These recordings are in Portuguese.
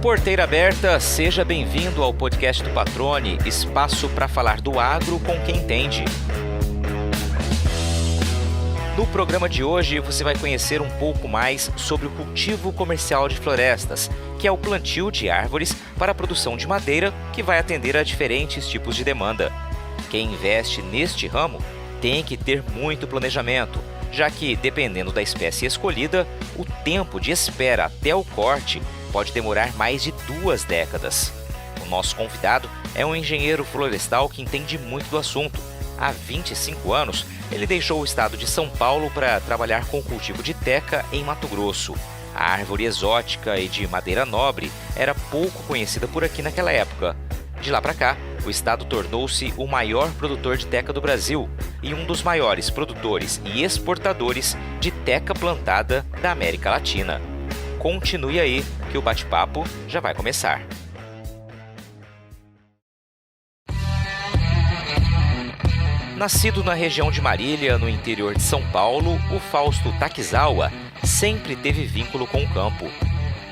Porteira aberta, seja bem-vindo ao podcast do Patrone, espaço para falar do agro com quem entende. No programa de hoje, você vai conhecer um pouco mais sobre o cultivo comercial de florestas, que é o plantio de árvores para a produção de madeira que vai atender a diferentes tipos de demanda. Quem investe neste ramo tem que ter muito planejamento, já que, dependendo da espécie escolhida, o tempo de espera até o corte pode demorar mais de 2 décadas. O nosso convidado é um engenheiro florestal que entende muito do assunto. Há 25 anos, ele deixou o estado de São Paulo para trabalhar com o cultivo de teca em Mato Grosso. A árvore exótica e de madeira nobre era pouco conhecida por aqui naquela época. De lá para cá, o estado tornou-se o maior produtor de teca do Brasil e um dos maiores produtores e exportadores de teca plantada da América Latina. Continue aí, que o bate-papo já vai começar. Nascido na região de Marília, no interior de São Paulo, o Fausto Takizawa sempre teve vínculo com o campo.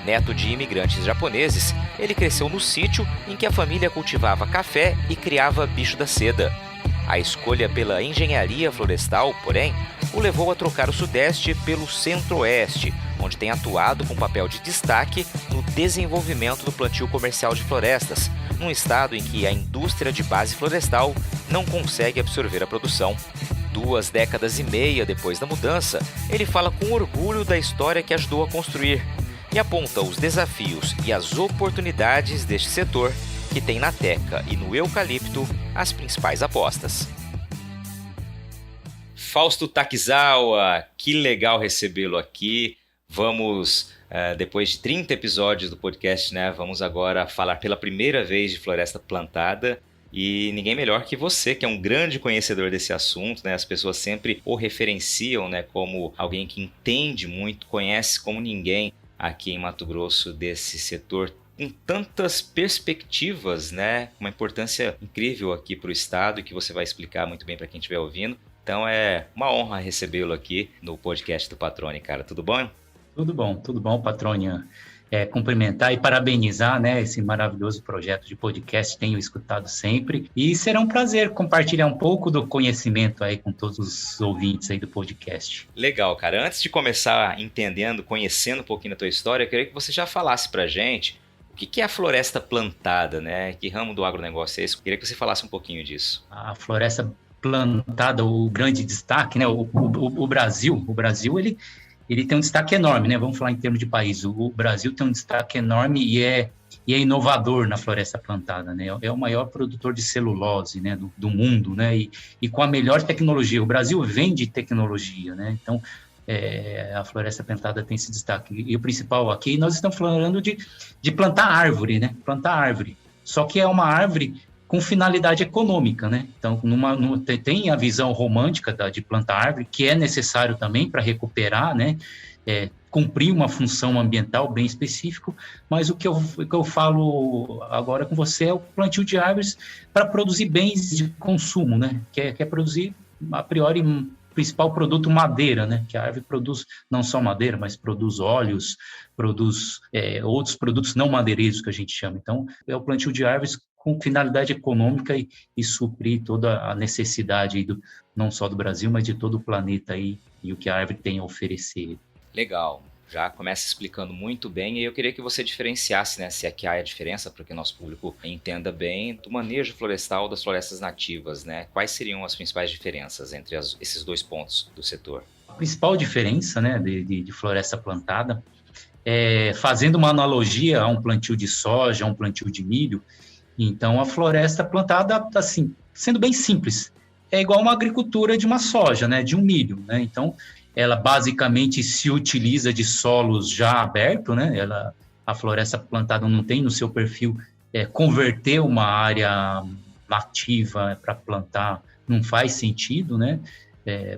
Neto de imigrantes japoneses, ele cresceu no sítio em que a família cultivava café e criava bicho da seda. A escolha pela engenharia florestal, porém, o levou a trocar o Sudeste pelo Centro-Oeste, onde tem atuado com papel de destaque no desenvolvimento do plantio comercial de florestas, num estado em que a indústria de base florestal não consegue absorver a produção. 2 décadas e meia depois da mudança, ele fala com orgulho da história que ajudou a construir e aponta os desafios e as oportunidades deste setor, que tem na teca e no eucalipto as principais apostas. Fausto Takizawa, que legal recebê-lo aqui. Vamos, depois de 30 episódios do podcast, vamos agora falar pela primeira vez de floresta plantada. E ninguém melhor que você, que é um grande conhecedor desse assunto, As pessoas sempre o referenciam, como alguém que entende muito, conhece como ninguém aqui em Mato Grosso desse setor com tantas perspectivas, uma importância incrível aqui para o estado, que você vai explicar muito bem para quem estiver ouvindo. Então é uma honra recebê-lo aqui no podcast do Patrone, cara. Tudo bom? Tudo bom, Patrone. Cumprimentar e parabenizar, esse maravilhoso projeto de podcast, tenho escutado sempre, e será um prazer compartilhar um pouco do conhecimento aí com todos os ouvintes aí do podcast. Legal, cara. Antes de começar entendendo, conhecendo um pouquinho da tua história, eu queria que você já falasse pra gente o que é a floresta plantada, Que ramo do agronegócio é esse? Eu queria que você falasse um pouquinho disso. A floresta plantada, o grande destaque, o Brasil, ele tem um destaque enorme, Vamos falar em termos de país. O Brasil tem um destaque enorme e é inovador na floresta plantada, É o maior produtor de celulose, do mundo, E com a melhor tecnologia. O Brasil vende tecnologia, Então, a floresta plantada tem esse destaque. E o principal aqui, nós estamos falando de plantar árvore, Plantar árvore. Só que é uma árvore com finalidade econômica, Então, tem a visão romântica de plantar árvore, que é necessário também para recuperar, cumprir uma função ambiental bem específica, mas o que eu falo agora com você é o plantio de árvores para produzir bens de consumo, que é produzir, a priori, principal produto, madeira, que a árvore produz não só madeira, mas produz óleos, produz outros produtos não madeireiros que a gente chama. Então, é o plantio de árvores com finalidade econômica e suprir toda a necessidade não só do Brasil, mas de todo o planeta e o que a árvore tem a oferecer. Legal. Já começa explicando muito bem, e eu queria que você diferenciasse, se aqui há a diferença, para que o nosso público entenda bem, do manejo florestal das florestas nativas, Quais seriam as principais diferenças entre esses 2 pontos do setor? A principal diferença, de floresta plantada, fazendo uma analogia a um plantio de soja, a um plantio de milho, então a floresta plantada, assim, sendo bem simples, é igual uma agricultura de uma soja, de um milho, Então, ela basicamente se utiliza de solos já abertos, a floresta plantada não tem no seu perfil converter uma área nativa para plantar, não faz sentido,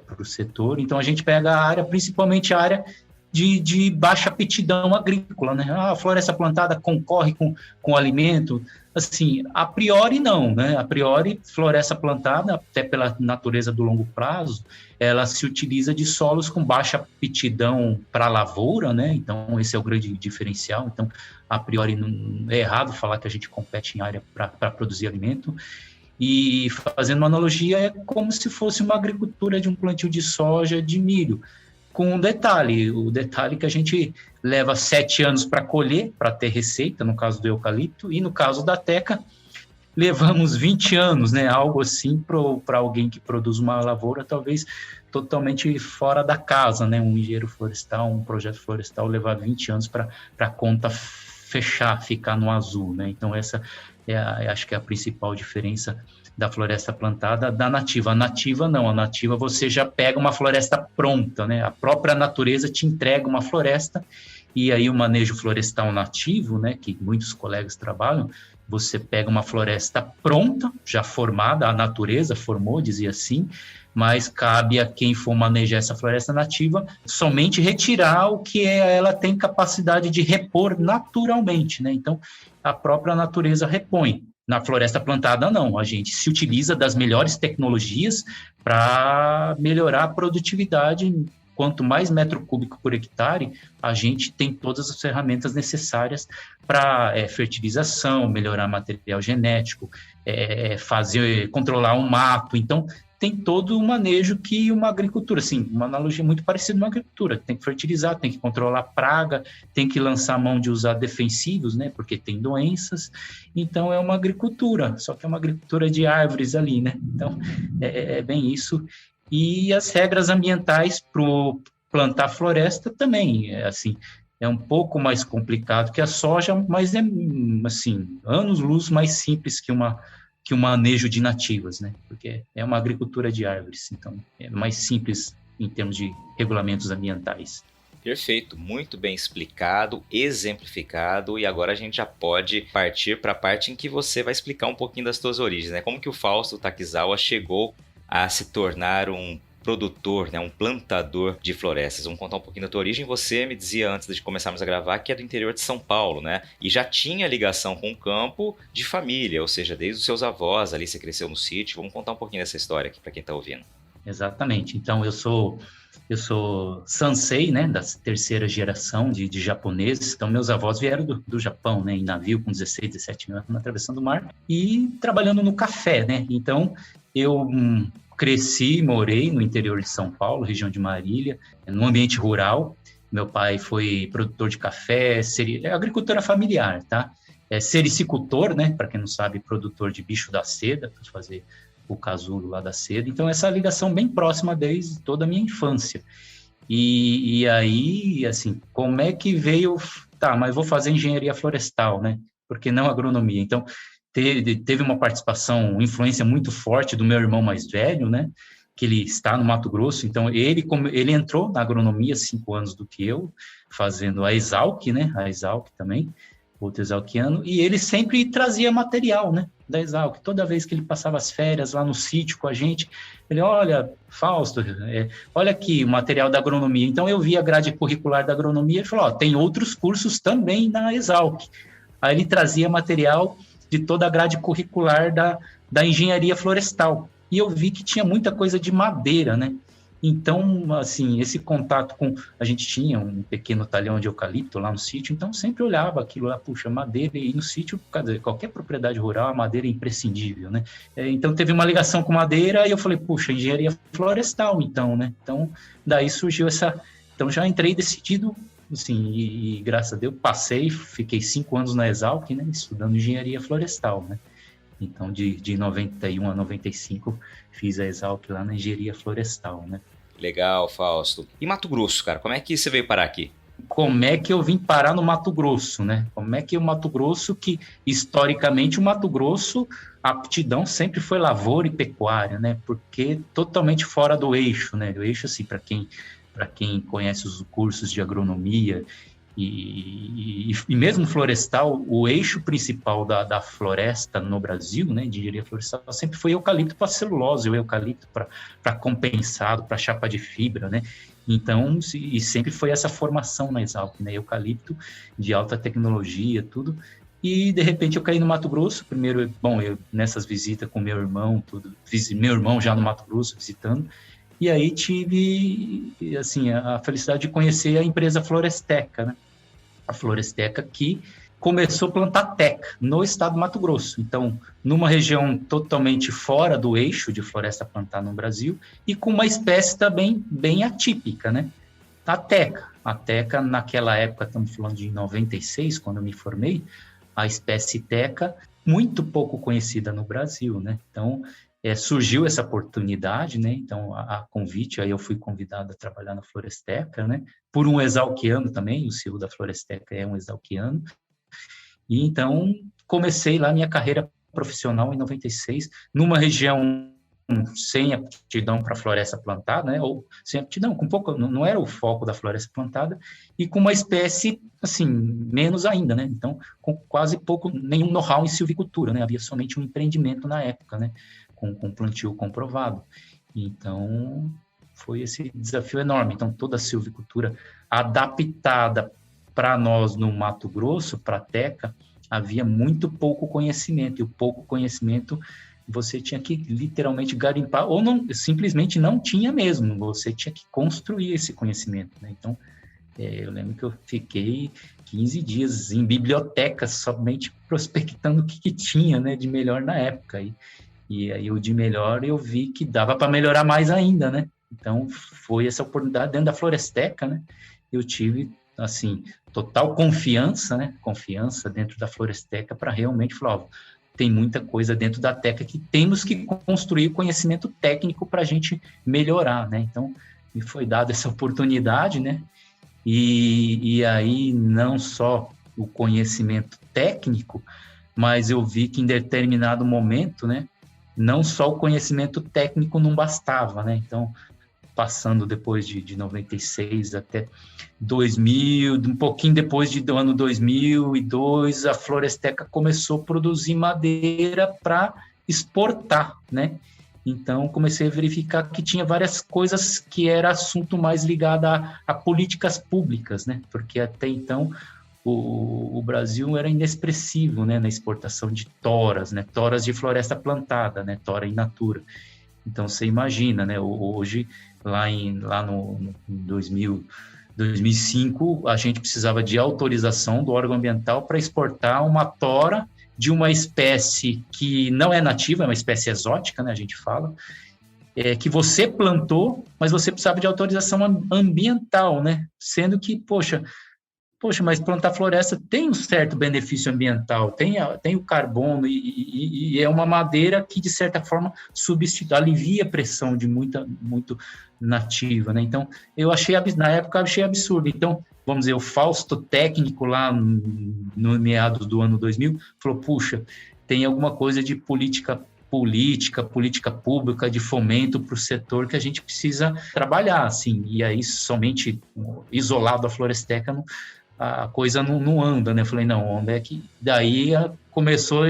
para o setor. Então, a gente pega a área, principalmente a área de baixa aptidão agrícola, né? A floresta plantada concorre com o alimento. Assim, a priori não, né? A priori, floresta plantada, até pela natureza do longo prazo, ela se utiliza de solos com baixa aptidão para a lavoura, né? Então, esse é o grande diferencial. Então, a priori, não é errado falar que a gente compete em área para produzir alimento. E fazendo uma analogia, é como se fosse uma agricultura de um plantio de soja, de milho, com um detalhe, o detalhe que a gente leva 7 anos para colher, para ter receita, no caso do eucalipto, e no caso da teca, levamos 20 anos, né? Algo assim para alguém que produz uma lavoura, talvez totalmente fora da casa, né? Um engenheiro florestal, um projeto florestal levar 20 anos para a conta fechar, ficar no azul, né? Então essa acho que é a principal diferença da floresta plantada da nativa. A nativa não, a nativa você já pega uma floresta pronta, né? A própria natureza te entrega uma floresta, e aí o manejo florestal nativo, né, que muitos colegas trabalham, você pega uma floresta pronta, já formada, a natureza formou, dizia assim, mas cabe a quem for manejar essa floresta nativa somente retirar o que ela tem capacidade de repor naturalmente, né? Então, a própria natureza repõe. Na floresta plantada, não. A gente se utiliza das melhores tecnologias para melhorar a produtividade. Quanto mais metro cúbico por hectare, a gente tem todas as ferramentas necessárias para fertilização, melhorar material genético, controlar um mato. Então, tem todo o manejo que uma agricultura, assim, uma analogia muito parecida com uma agricultura, tem que fertilizar, tem que controlar praga, tem que lançar mão de usar defensivos, né, porque tem doenças, então é uma agricultura, só que é uma agricultura de árvores ali, né, então é bem isso, e as regras ambientais para plantar floresta também, assim, é um pouco mais complicado que a soja, mas é, assim, anos-luz mais simples que um manejo de nativas, né? Porque é uma agricultura de árvores, então é mais simples em termos de regulamentos ambientais. Perfeito, muito bem explicado, exemplificado, e agora a gente já pode partir para a parte em que você vai explicar um pouquinho das suas origens, né? Como que o Fausto Takizawa chegou a se tornar um produtor, né, um plantador de florestas. Vamos contar um pouquinho da tua origem. Você me dizia antes de começarmos a gravar que é do interior de São Paulo, né? E já tinha ligação com o campo de família, ou seja, desde os seus avós, ali você cresceu no sítio. Vamos contar um pouquinho dessa história aqui para quem está ouvindo. Exatamente. Então, eu sou sansei, né, da terceira geração de japoneses. Então, meus avós vieram do Japão, né, em navio com 16, 17 anos, atravessando o mar e trabalhando no café, né? Então, eu cresci, morei no interior de São Paulo, região de Marília, num ambiente rural. Meu pai foi produtor de café, agricultura familiar, tá? Sericicultor, né? Para quem não sabe, produtor de bicho da seda, para fazer o casulo lá da seda. Então, essa ligação bem próxima desde toda a minha infância. E aí, assim, como é que veio... Tá, mas vou fazer engenharia florestal, né? Porque não agronomia. Então, teve uma participação, influência muito forte do meu irmão mais velho, né, que ele está no Mato Grosso, então ele entrou na agronomia 5 anos do que eu, fazendo a Exalc, né, a Exalc também, outro exalquiano, e ele sempre trazia material, né, da Exalc, toda vez que ele passava as férias lá no sítio com a gente, ele, olha, Fausto, olha aqui o material da agronomia, então eu vi a grade curricular da agronomia e falou, tem outros cursos também na Exalc, aí ele trazia material de toda a grade curricular da engenharia florestal. E eu vi que tinha muita coisa de madeira, né? Então, assim, esse contato com... A gente tinha um pequeno talhão de eucalipto lá no sítio, então sempre olhava aquilo lá, puxa, madeira, e no sítio, qualquer propriedade rural, a madeira é imprescindível, né? Então, teve uma ligação com madeira, e eu falei, puxa, engenharia florestal, então, né? Então, daí surgiu essa... Então, já entrei decidido... Assim, e graças a Deus passei, fiquei 5 anos na Exalc, né, estudando engenharia florestal, né? Então, de 91 a 95, fiz a Exalc lá na engenharia florestal, né? Legal, Fausto. E Mato Grosso, cara, como é que você veio parar aqui? Como é que eu vim parar no Mato Grosso, né? Como é que o Mato Grosso, que historicamente o Mato Grosso, a aptidão sempre foi lavoura e pecuária, né? Porque totalmente fora do eixo, né? O eixo, assim, para quem conhece os cursos de agronomia E mesmo florestal, o eixo principal da floresta no Brasil, né, de engenharia florestal, sempre foi eucalipto para celulose, o eucalipto para compensado, para chapa de fibra, né? Então, e sempre foi essa formação na Exalc, né? Eucalipto de alta tecnologia, tudo. E, de repente, eu caí no Mato Grosso. Primeiro, bom, eu nessas visitas com meu irmão, tudo, meu irmão já no Mato Grosso visitando. E aí tive, assim, a felicidade de conhecer a empresa Floresteca, né? A Floresteca que começou a plantar teca no estado do Mato Grosso. Então, numa região totalmente fora do eixo de floresta plantada no Brasil e com uma espécie também bem atípica, né? A teca. A teca, naquela época, estamos falando de 96, quando eu me formei, a espécie teca, muito pouco conhecida no Brasil, né? Então, surgiu essa oportunidade, né? Então, a convite, aí eu fui convidado a trabalhar na Floresteca, né? Por um exalquiano também, o CEO da Floresteca é um exalquiano. E então, comecei lá minha carreira profissional em 96, numa região sem aptidão para floresta plantada, né? Ou sem aptidão, com pouco, não era o foco da floresta plantada, e com uma espécie, assim, menos ainda, né? Então, com quase pouco, nenhum know-how em silvicultura, né? Havia somente um empreendimento na época, né? Com plantio comprovado. Então, foi esse desafio enorme. Então, toda a silvicultura adaptada para nós no Mato Grosso, para a teca, havia muito pouco conhecimento, e o pouco conhecimento você tinha que literalmente garimpar, ou não, simplesmente não tinha mesmo, você tinha que construir esse conhecimento, né? Então, eu lembro que eu fiquei 15 dias em bibliotecas, somente prospectando o que tinha, né, de melhor na época, e aí o de melhor eu vi que dava para melhorar mais ainda, né? Então, foi essa oportunidade dentro da Floresteca, né? Eu tive, assim, total confiança, né? Confiança dentro da Floresteca para realmente falar, ó, tem muita coisa dentro da teca que temos que construir conhecimento técnico para a gente melhorar, né? Então, me foi dada essa oportunidade, né? E aí, não só o conhecimento técnico, mas eu vi que em determinado momento, né? Não só o conhecimento técnico não bastava, né? Então, passando depois de 96 até 2000, um pouquinho depois do ano 2002, a Floresteca começou a produzir madeira para exportar, né? Então, comecei a verificar que tinha várias coisas que era assunto mais ligado a políticas públicas, né? Porque até então o Brasil era inexpressivo, né, na exportação de toras, né? Toras de floresta plantada, né? Tora in natura. Então, você imagina, né? Hoje, lá no 2005, a gente precisava de autorização do órgão ambiental para exportar uma tora de uma espécie que não é nativa, é uma espécie exótica, né? A gente fala, que você plantou, mas você precisava de autorização ambiental, né? Sendo que, poxa, mas plantar floresta tem um certo benefício ambiental, tem o carbono e é uma madeira que, de certa forma, alivia a pressão de muito nativa, né? Então, na época, eu achei absurdo. Então, vamos dizer, o Fausto técnico lá no meados do ano 2000 falou, puxa, tem alguma coisa de política pública, de fomento para o setor que a gente precisa trabalhar, assim, e aí somente isolado a Floresteca a coisa não anda, né? Eu falei, não, onde é que... Daí começou,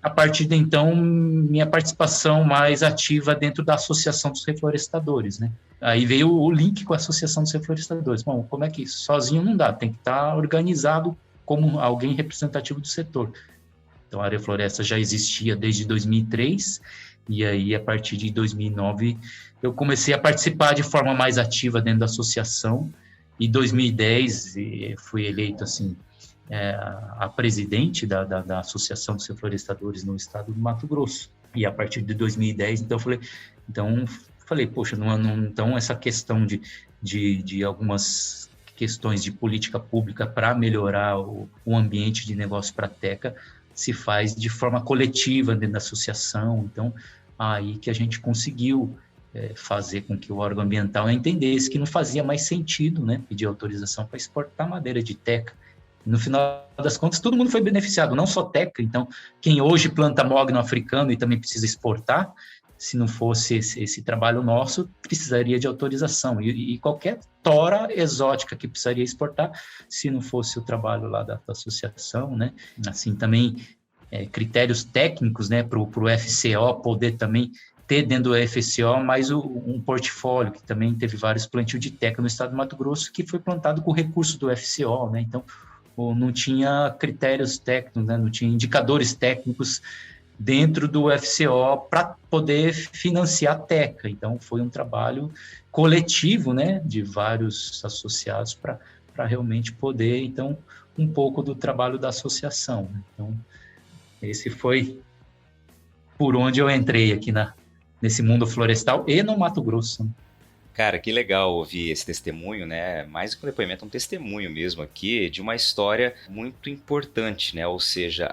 a partir de então, minha participação mais ativa dentro da Associação dos Reflorestadores, né? Aí veio o link com a Associação dos Reflorestadores. Bom, como é que sozinho não dá? Tem que estar organizado como alguém representativo do setor. Então, a Área Floresta já existia desde 2003, e aí, a partir de 2009, eu comecei a participar de forma mais ativa dentro da associação. Em 2010, fui eleito, assim, a presidente da Associação dos Reflorestadores no estado do Mato Grosso. E a partir de 2010, então, falei, poxa, então essa questão de algumas questões de política pública para melhorar o ambiente de negócio para a teca se faz de forma coletiva dentro da associação. Então, aí que a gente conseguiu fazer com que o órgão ambiental entendesse que não fazia mais sentido, né, pedir autorização para exportar madeira de teca. No final das contas, todo mundo foi beneficiado, não só teca. Então, quem hoje planta mogno africano e também precisa exportar, se não fosse esse trabalho nosso, precisaria de autorização. E qualquer tora exótica que precisaria exportar, se não fosse o trabalho lá da associação, né? Assim, também critérios técnicos, né, para o FCO poder também ter dentro do FCO mais um portfólio, que também teve vários plantios de teca no estado do Mato Grosso, que foi plantado com recurso do FCO, né? Então, não tinha critérios técnicos, né? Não tinha indicadores técnicos dentro do FCO para poder financiar a teca. Então, foi um trabalho coletivo, né, de vários associados para realmente poder, então, um pouco do trabalho da associação. Então, esse foi por onde eu entrei aqui nesse mundo florestal e no Mato Grosso. Cara, que legal ouvir esse testemunho, né? Mais que um depoimento, um testemunho mesmo aqui de uma história muito importante, né? Ou seja,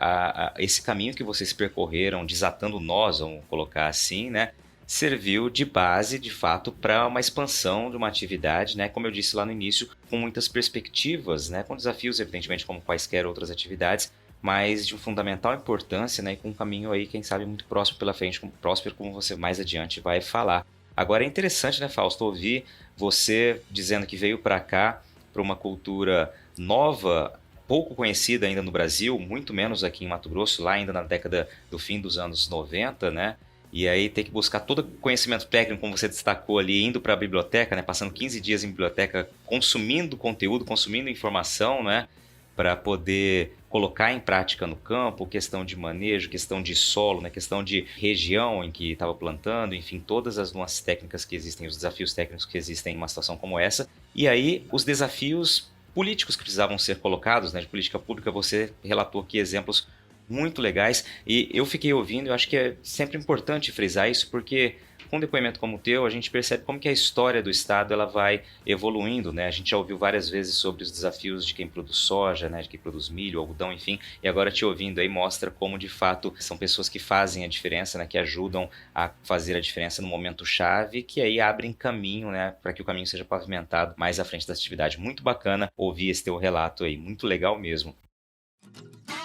esse caminho que vocês percorreram, desatando nós, vamos colocar assim, né? Serviu de base, de fato, para uma expansão de uma atividade, né? Como eu disse lá no início, com muitas perspectivas, né? Com desafios, evidentemente, como quaisquer outras atividades, mas de fundamental importância, né? E com um caminho aí, quem sabe, muito próximo pela frente, próspero, como você mais adiante vai falar. Agora é interessante, né, Fausto, ouvir você dizendo que veio para cá, para uma cultura nova, pouco conhecida ainda no Brasil, muito menos aqui em Mato Grosso, lá ainda na década do fim dos anos 90, né? E aí ter que buscar todo conhecimento técnico, como você destacou ali, indo para a biblioteca, né? Passando 15 dias em biblioteca, consumindo conteúdo, consumindo informação, né? Para poder colocar em prática no campo, questão de manejo, questão de solo, né, questão de região em que estava plantando, enfim, todas as nuances técnicas que existem, os desafios técnicos que existem em uma situação como essa. E aí, os desafios políticos que precisavam ser colocados, né, de política pública, você relatou aqui exemplos muito legais, e eu fiquei ouvindo, eu acho que é sempre importante frisar isso, porque com um depoimento como o teu, a gente percebe como que a história do Estado ela vai evoluindo, né? A gente já ouviu várias vezes sobre os desafios de quem produz soja, né? De quem produz milho, algodão, enfim, e agora te ouvindo aí mostra como de fato são pessoas que fazem a diferença, né? Que ajudam a fazer a diferença no momento chave, que aí abrem caminho, né? Para que o caminho seja pavimentado mais à frente da atividade. Muito bacana ouvir esse teu relato aí, muito legal mesmo.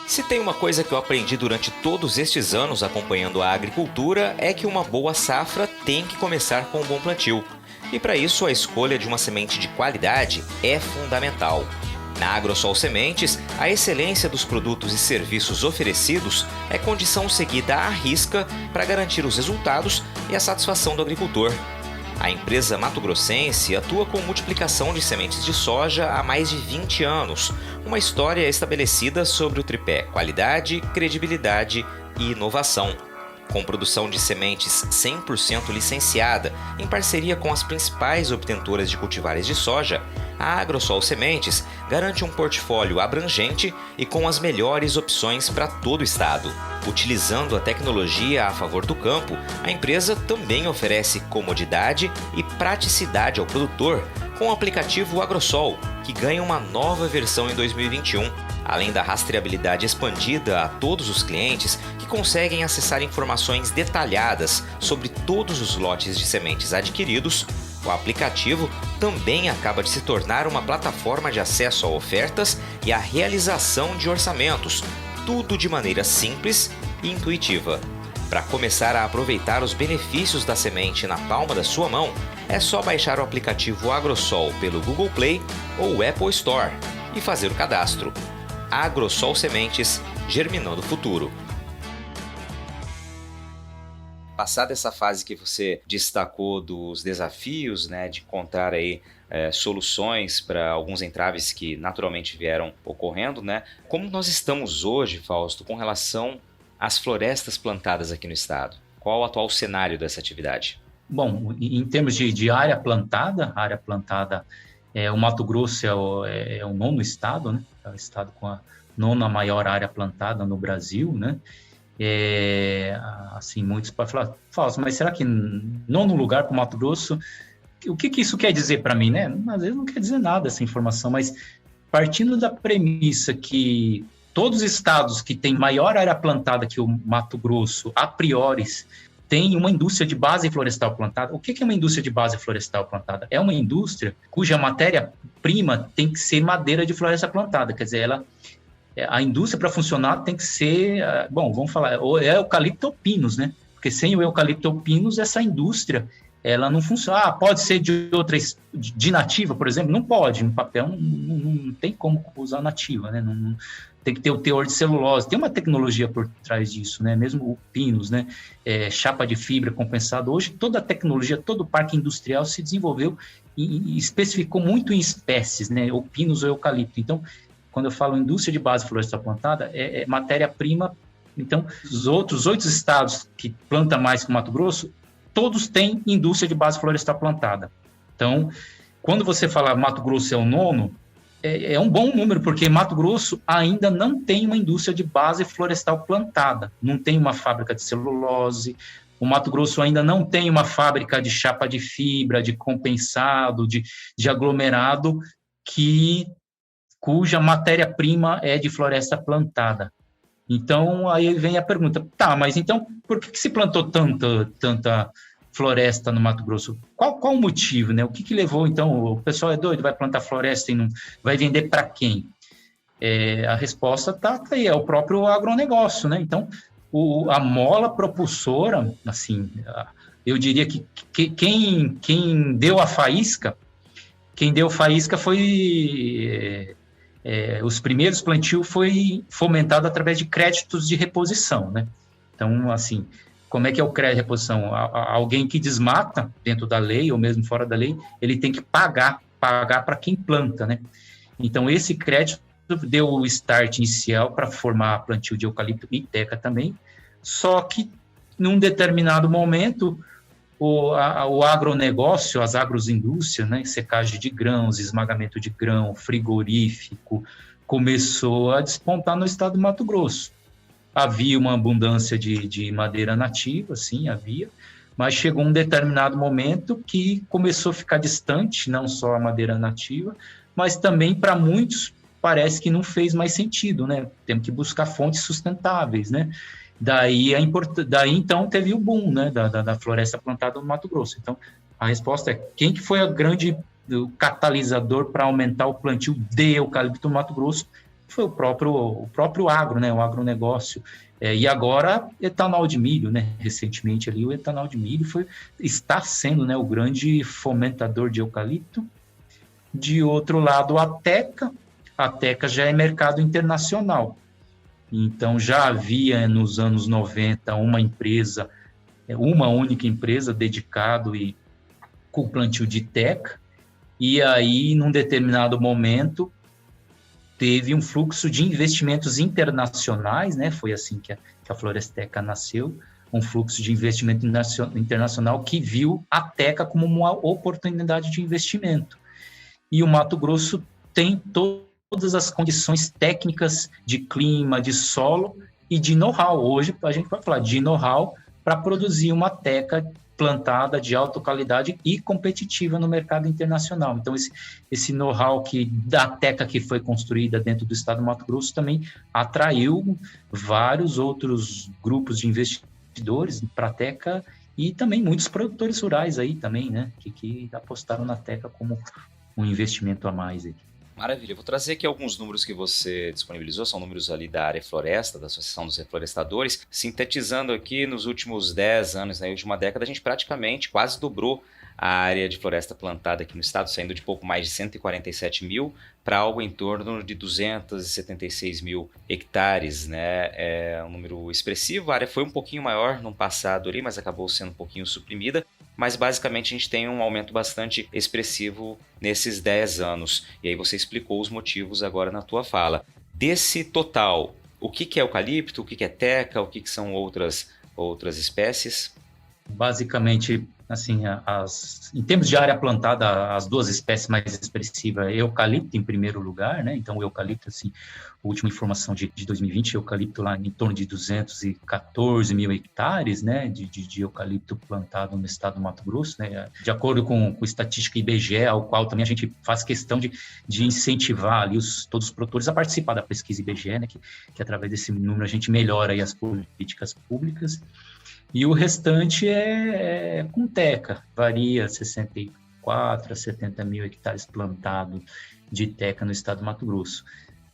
Se tem uma coisa que eu aprendi durante todos estes anos acompanhando a agricultura é que uma boa safra tem que começar com um bom plantio. E para isso a escolha de uma semente de qualidade é fundamental. Na Agrosol Sementes, a excelência dos produtos e serviços oferecidos é condição seguida à risca para garantir os resultados e a satisfação do agricultor. A empresa mato-grossense atua com multiplicação de sementes de soja há mais de 20 anos, uma história estabelecida sobre o tripé qualidade, credibilidade e inovação. Com produção de sementes 100% licenciada, em parceria com as principais obtentoras de cultivares de soja, a Agrosol Sementes garante um portfólio abrangente e com as melhores opções para todo o estado. Utilizando a tecnologia a favor do campo, a empresa também oferece comodidade e praticidade ao produtor com o aplicativo Agrosol, que ganha uma nova versão em 2021. Além da rastreabilidade expandida a todos os clientes que conseguem acessar informações detalhadas sobre todos os lotes de sementes adquiridos, o aplicativo também acaba de se tornar uma plataforma de acesso a ofertas e a realização de orçamentos, tudo de maneira simples e intuitiva. Para começar a aproveitar os benefícios da semente na palma da sua mão, é só baixar o aplicativo Agrosol pelo Google Play ou Apple Store e fazer o cadastro. Agrosol Sementes, germinando o futuro. Passada essa fase que você destacou dos desafios, né, de encontrar aí soluções para alguns entraves que naturalmente vieram ocorrendo, né? Como nós estamos hoje, Fausto, com relação às florestas plantadas aqui no estado? Qual o atual cenário dessa atividade? Bom, em termos de área plantada, o Mato Grosso é o nono estado, né? É o estado com a nona maior área plantada no Brasil, né? Assim, muitos podem falar, Fausto, mas será que nono lugar para o Mato Grosso? O que isso quer dizer para mim, né? Às vezes não quer dizer nada essa informação, mas partindo da premissa que todos os estados que têm maior área plantada que o Mato Grosso, a priori, tem uma indústria de base florestal plantada. O que é uma indústria de base florestal plantada? É uma indústria cuja matéria-prima tem que ser madeira de floresta plantada. Quer dizer, a indústria para funcionar tem que ser, vamos falar, é eucalipto ou pinos, né? porque sem o eucalipto ou pinos, essa indústria, ela não funciona. Pode ser de outras, de nativa, por exemplo? Não pode, no papel não tem como usar nativa, né? Não, tem que ter o teor de celulose, tem uma tecnologia por trás disso, né? Mesmo o pinos, né? Chapa de fibra compensada, hoje toda a tecnologia, todo o parque industrial se desenvolveu e especificou muito em espécies, né? Ou pinos ou eucalipto. Então, quando eu falo indústria de base florestal plantada, é matéria-prima. Então, os outros 8 estados que plantam mais que o Mato Grosso, todos têm indústria de base florestal plantada. Então, quando você fala Mato Grosso é o 9º, é um bom número, porque Mato Grosso ainda não tem uma indústria de base florestal plantada, não tem uma fábrica de celulose, o Mato Grosso ainda não tem uma fábrica de chapa de fibra, de compensado, de aglomerado, cuja matéria-prima é de floresta plantada. Então, aí vem a pergunta, mas então, por que se plantou tanta floresta no Mato Grosso? Qual o motivo, né? O que levou, então, o pessoal é doido, vai plantar floresta e não vai vender para quem? A resposta está aí, é o próprio agronegócio, né? Então, a mola propulsora, assim, eu diria que quem deu a faísca, foi... os primeiros plantios foi fomentado através de créditos de reposição, né? Então, assim, como é que é o crédito de reposição? Alguém que desmata dentro da lei, ou mesmo fora da lei, ele tem que pagar para quem planta, né? Então, esse crédito deu o start inicial para formar plantio de eucalipto e teca também, só que, num determinado momento, o agronegócio, as agroindústrias, né, secagem de grãos, esmagamento de grão, frigorífico, começou a despontar no estado do Mato Grosso. Havia uma abundância de madeira nativa, sim, havia, mas chegou um determinado momento que começou a ficar distante, não só a madeira nativa, mas também para muitos parece que não fez mais sentido, né? Temos que buscar fontes sustentáveis, né? Daí então teve o boom, né, da floresta plantada no Mato Grosso. Então a resposta é: quem que foi o catalisador para aumentar o plantio de eucalipto no Mato Grosso? Foi o próprio agro, né, o agronegócio. E agora etanol de milho, né? Recentemente ali o etanol de milho está sendo, né, o grande fomentador de eucalipto. De outro lado, a teca já é mercado internacional. Então, já havia nos anos 90 uma única empresa dedicada com plantio de teca, e aí, num determinado momento, teve um fluxo de investimentos internacionais, né? Foi assim que a Floresteca nasceu, um fluxo de investimento internacional que viu a teca como uma oportunidade de investimento. E o Mato Grosso tem todas as condições técnicas de clima, de solo e de know-how. Hoje a gente vai falar de know-how para produzir uma teca plantada de alta qualidade e competitiva no mercado internacional. Então, esse know-how da teca que foi construída dentro do estado do Mato Grosso também atraiu vários outros grupos de investidores para a teca e também muitos produtores rurais aí também, né, que apostaram na teca como um investimento a mais aí. Maravilha, eu vou trazer aqui alguns números que você disponibilizou, são números ali da área floresta, da Associação dos Reflorestadores, sintetizando aqui nos últimos 10 anos, na última década, a gente praticamente quase dobrou a área de floresta plantada aqui no estado, saindo de pouco mais de 147 mil para algo em torno de 276 mil hectares, né? É um número expressivo, a área foi um pouquinho maior no passado ali, mas acabou sendo um pouquinho suprimida, mas basicamente a gente tem um aumento bastante expressivo nesses 10 anos. E aí você explicou os motivos agora na tua fala. Desse total, o que é eucalipto, o que é teca, o que são outras espécies? Basicamente, assim, em termos de área plantada, as duas espécies mais expressivas é eucalipto em primeiro lugar, né? Então, o eucalipto, assim, a última informação de 2020, eucalipto lá em torno de 214 mil hectares, né, de eucalipto plantado no estado do Mato Grosso, né? De acordo com a estatística IBGE, ao qual também a gente faz questão de incentivar ali todos os produtores a participar da pesquisa IBGE, né, que através desse número a gente melhora aí as políticas públicas. E o restante é com teca, varia 64 a 70 mil hectares plantados de teca no estado do Mato Grosso.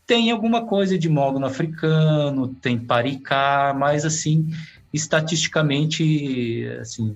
Tem alguma coisa de mogno africano, tem paricá, mas assim, estatisticamente, assim,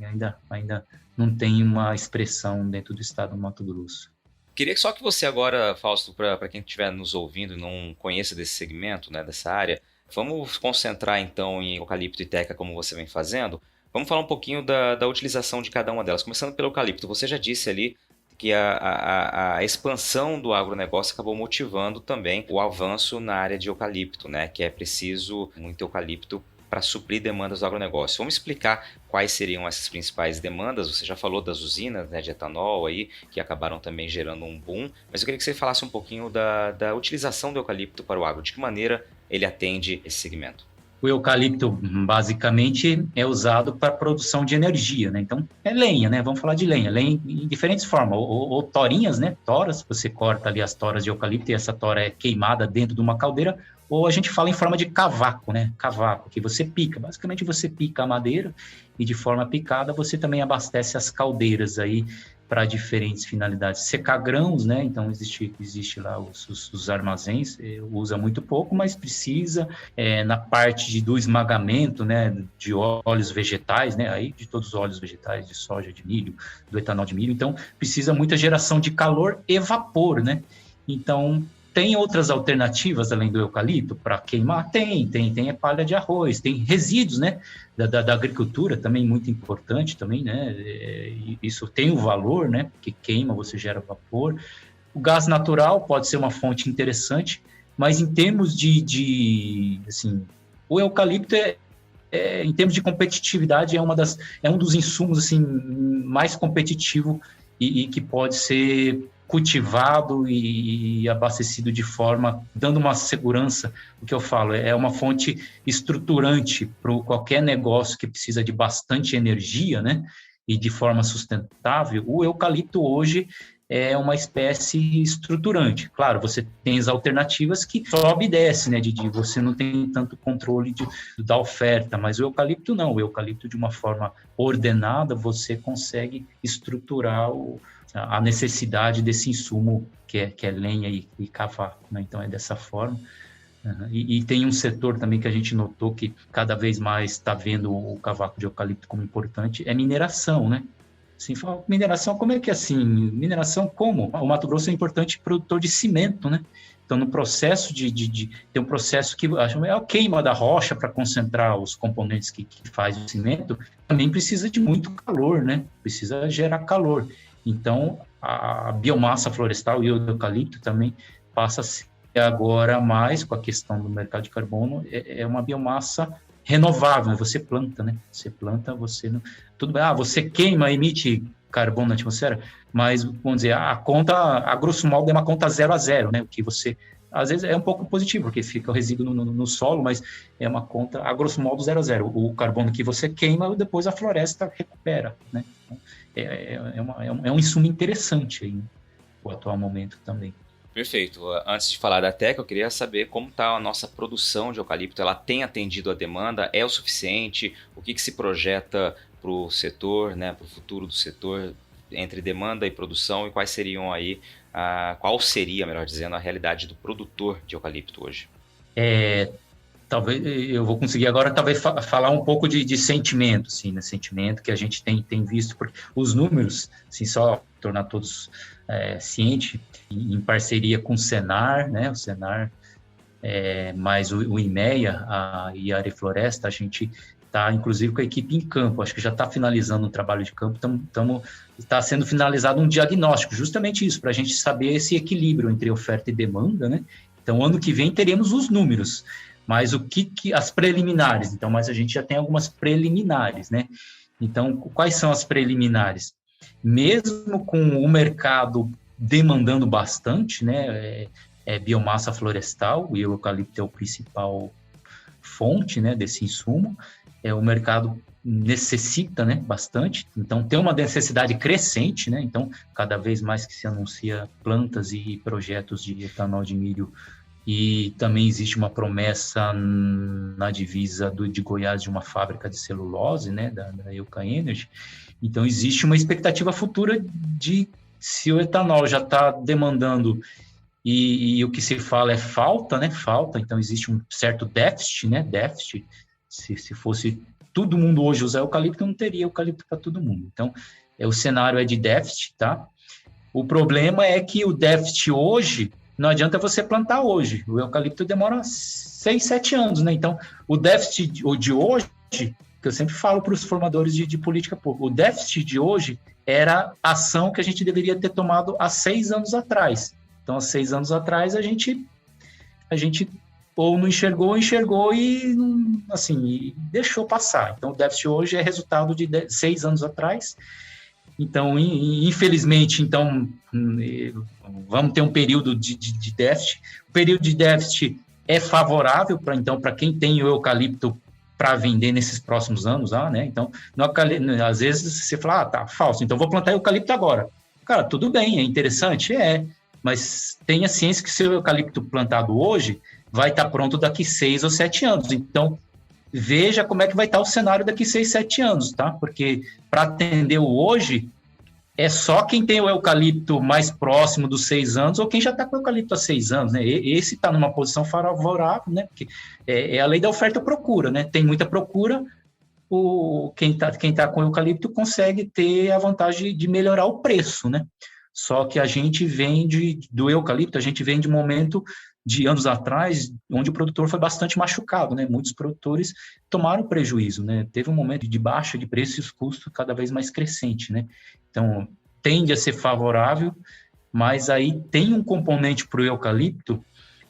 ainda não tem uma expressão dentro do estado do Mato Grosso. Queria só que você agora, Fausto, para quem estiver nos ouvindo e não conheça desse segmento, né, dessa área, vamos concentrar então em eucalipto e teca como você vem fazendo. Vamos falar um pouquinho da utilização de cada uma delas. Começando pelo eucalipto, você já disse ali que a expansão do agronegócio acabou motivando também o avanço na área de eucalipto, né, que é preciso muito eucalipto para suprir demandas do agronegócio. Vamos explicar quais seriam essas principais demandas. Você já falou das usinas, né, de etanol aí, que acabaram também gerando um boom, mas eu queria que você falasse um pouquinho da utilização do eucalipto para o agro, de que maneira ele atende esse segmento. O eucalipto, basicamente, é usado para produção de energia, né? Então, é lenha, né? Vamos falar de lenha. Lenha em diferentes formas. Ou torinhas, né? Toras, você corta ali as toras de eucalipto e essa tora é queimada dentro de uma caldeira. Ou a gente fala em forma de cavaco, né? Cavaco, que você pica. Basicamente, você pica a madeira e de forma picada você também abastece as caldeiras aí para diferentes finalidades. Secar grãos, né? Então, existe lá os armazéns, usa muito pouco, mas precisa, na parte do esmagamento, né? De óleos vegetais, né? Aí, de todos os óleos vegetais, de soja, de milho, do etanol de milho. Então, precisa muita geração de calor e vapor, né? Então, tem outras alternativas além do eucalipto para queimar? Tem palha de arroz, tem resíduos, né, da agricultura, também muito importante também, né, isso tem o valor, né, que queima, você gera vapor. O gás natural pode ser uma fonte interessante, mas em termos assim, o eucalipto em termos de competitividade, é um dos insumos, assim, mais competitivo e que pode ser cultivado e abastecido de forma, dando uma segurança, o que eu falo, é uma fonte estruturante para qualquer negócio que precisa de bastante energia, né, e de forma sustentável. O eucalipto hoje é uma espécie estruturante. Claro, você tem as alternativas que sobe e desce, né, de você não tem tanto controle da oferta, mas o eucalipto não, o eucalipto de uma forma ordenada, você consegue estruturar a necessidade desse insumo que é lenha e cavaco, né? Então é dessa forma. Uhum. E tem um setor também que a gente notou que cada vez mais está vendo o cavaco de eucalipto como importante, é mineração, né? Assim, mineração, como é que é assim? Mineração como? O Mato Grosso é um importante produtor de cimento, né? Então, no processo tem um processo que é a queima da rocha para concentrar os componentes que faz o cimento, também precisa de muito calor, né? Precisa gerar calor. Então, a biomassa florestal e o eucalipto também passa a ser agora mais, com a questão do mercado de carbono, é uma biomassa renovável, você planta, né? Você planta, você não... Tudo bem, você queima, emite carbono na atmosfera, mas, vamos dizer, a conta, a grosso modo, é uma conta 0 a 0, né? O que você... Às vezes é um pouco positivo, porque fica o resíduo no solo, mas é uma conta, a grosso modo, 0 a 0. O carbono que você queima, depois a floresta recupera, né? É um insumo interessante aí, né, o atual momento também. Perfeito. Antes de falar da teca, eu queria saber como está a nossa produção de eucalipto. Ela tem atendido a demanda? É o suficiente? O que se projeta para o setor, né, para o futuro do setor, entre demanda e produção? E quais seriam aí, qual seria, melhor dizendo, a realidade do produtor de eucalipto hoje? Talvez eu vou conseguir agora talvez falar um pouco de sentimento, assim, né? Sentimento que a gente tem visto, porque os números, assim, só tornar todos cientes, em parceria com o Senar, né? O Senar, mais o IMEA e a Arefloresta, a gente está, inclusive, com a equipe em campo. Acho que já está finalizando o trabalho de campo, está sendo finalizado um diagnóstico, justamente isso, para a gente saber esse equilíbrio entre oferta e demanda, né? Então, ano que vem teremos os números, mas as preliminares, então, mas a gente já tem algumas preliminares, né? Então, quais são as preliminares? Mesmo com o mercado demandando bastante, né, biomassa florestal, e o eucalipto é o principal fonte, né, desse insumo, o mercado necessita, né, bastante, então tem uma necessidade crescente, né, então cada vez mais que se anuncia plantas e projetos de etanol de milho. E também existe uma promessa na divisa de Goiás de uma fábrica de celulose, né, da Euca Energy. Então, existe uma expectativa futura de, se o etanol já está demandando e o que se fala é falta, né, falta, então existe um certo déficit, né, se fosse todo mundo hoje usar eucalipto, não teria eucalipto para todo mundo. Então, o cenário é de déficit, tá? O problema é que o déficit hoje, não adianta você plantar hoje. O eucalipto demora 6, 7 anos, né? Então, o déficit de hoje, que eu sempre falo para os formadores de política pública, o déficit de hoje era a ação que a gente deveria ter tomado há 6 anos atrás. Então, há 6 anos atrás, a gente ou não enxergou e, assim, deixou passar. Então, o déficit hoje é resultado de 6 anos atrás. Então, infelizmente, vamos ter um período de déficit. O período de déficit é favorável para quem tem o eucalipto para vender nesses próximos anos, né? Então, às vezes você fala, tá, falso, então vou plantar eucalipto agora. Cara, tudo bem, é interessante? Mas tenha ciência que se o eucalipto plantado hoje vai estar pronto daqui 6 ou 7 anos. Então, veja como é que vai estar o cenário daqui 6, 7 anos, tá? Porque para atender o hoje, é só quem tem o eucalipto mais próximo dos 6 anos ou quem já está com o eucalipto há 6 anos, né? Esse está numa posição favorável, né? Porque é a lei da oferta e procura, né? Tem muita procura, quem tá com o eucalipto consegue ter a vantagem de melhorar o preço, né? Só que a gente vende do eucalipto, a gente vem de um momento de anos atrás, onde o produtor foi bastante machucado, né? Muitos produtores tomaram prejuízo, né? Teve um momento de baixa de preço e os custos cada vez mais crescente, né? Então, tende a ser favorável, mas aí tem um componente para o eucalipto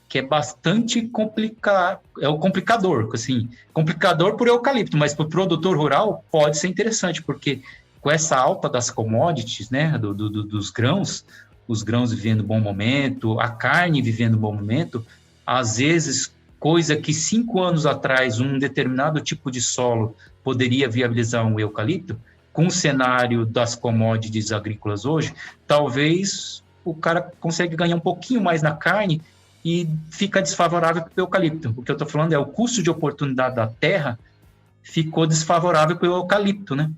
que é bastante complicado, é o complicador, assim, complicador por eucalipto, mas para o produtor rural pode ser interessante, porque com essa alta das commodities, né, dos grãos, os grãos vivendo um bom momento, a carne vivendo um bom momento, às vezes, coisa que 5 anos atrás um determinado tipo de solo poderia viabilizar um eucalipto, com o cenário das commodities agrícolas hoje, talvez o cara consegue ganhar um pouquinho mais na carne e fica desfavorável para o eucalipto. O que eu estou falando é o custo de oportunidade da terra ficou desfavorável para o eucalipto, né?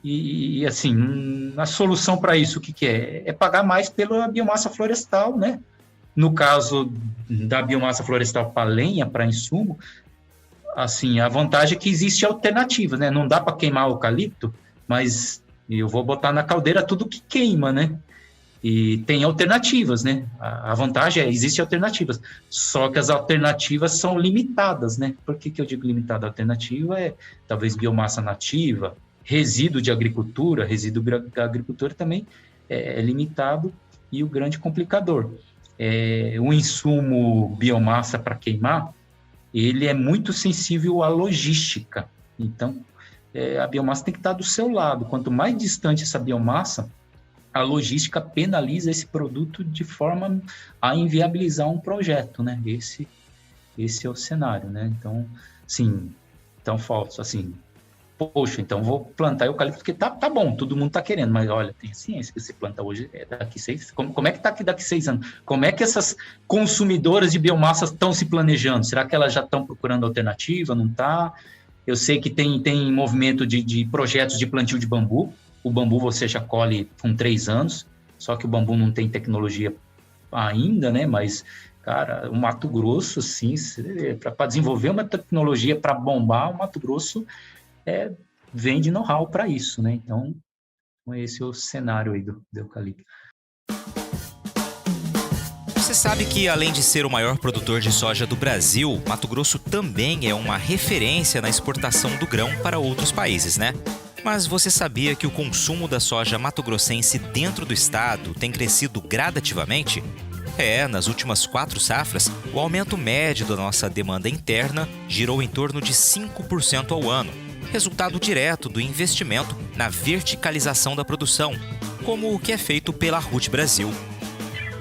E assim, a solução para isso, o que é? É pagar mais pela biomassa florestal, né? No caso da biomassa florestal para lenha, para insumo, assim, a vantagem é que existe alternativa, né? Não dá para queimar o eucalipto, mas eu vou botar na caldeira tudo que queima, né? E tem alternativas, né? A vantagem existem alternativas, só que as alternativas são limitadas, né? Por que eu digo limitada? A alternativa é talvez biomassa nativa, resíduo de agricultura, resíduo da agricultura também é limitado, e o grande complicador. O insumo biomassa para queimar, ele é muito sensível à logística, então a biomassa tem que estar do seu lado. Quanto mais distante essa biomassa, a logística penaliza esse produto de forma a inviabilizar um projeto, né? Esse é o cenário, né? Então, sim, então falso, assim, poxa, então vou plantar eucalipto porque tá bom, todo mundo tá querendo, mas olha, tem ciência que você planta hoje, daqui 6, como é que tá aqui daqui 6 anos? Como é que essas consumidoras de biomassa estão se planejando? Será que elas já estão procurando alternativa? Não tá? Eu sei que tem movimento de projetos de plantio de bambu. O bambu você já colhe com 3 anos, só que o bambu não tem tecnologia ainda, né? Mas, cara, o Mato Grosso, sim, para desenvolver uma tecnologia para bombar, o Mato Grosso vende know-how para isso, né? Então, esse é o cenário aí do eucalipto. Você sabe que, além de ser o maior produtor de soja do Brasil, Mato Grosso também é uma referência na exportação do grão para outros países, né? Mas você sabia que o consumo da soja mato-grossense dentro do estado tem crescido gradativamente? Nas últimas 4 safras, o aumento médio da nossa demanda interna girou em torno de 5% ao ano, resultado direto do investimento na verticalização da produção, como o que é feito pela Ruth Brasil.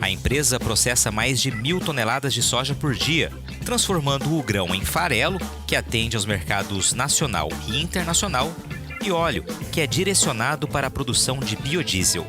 A empresa processa mais de 1.000 toneladas de soja por dia, transformando o grão em farelo, que atende aos mercados nacional e internacional, e óleo, que é direcionado para a produção de biodiesel.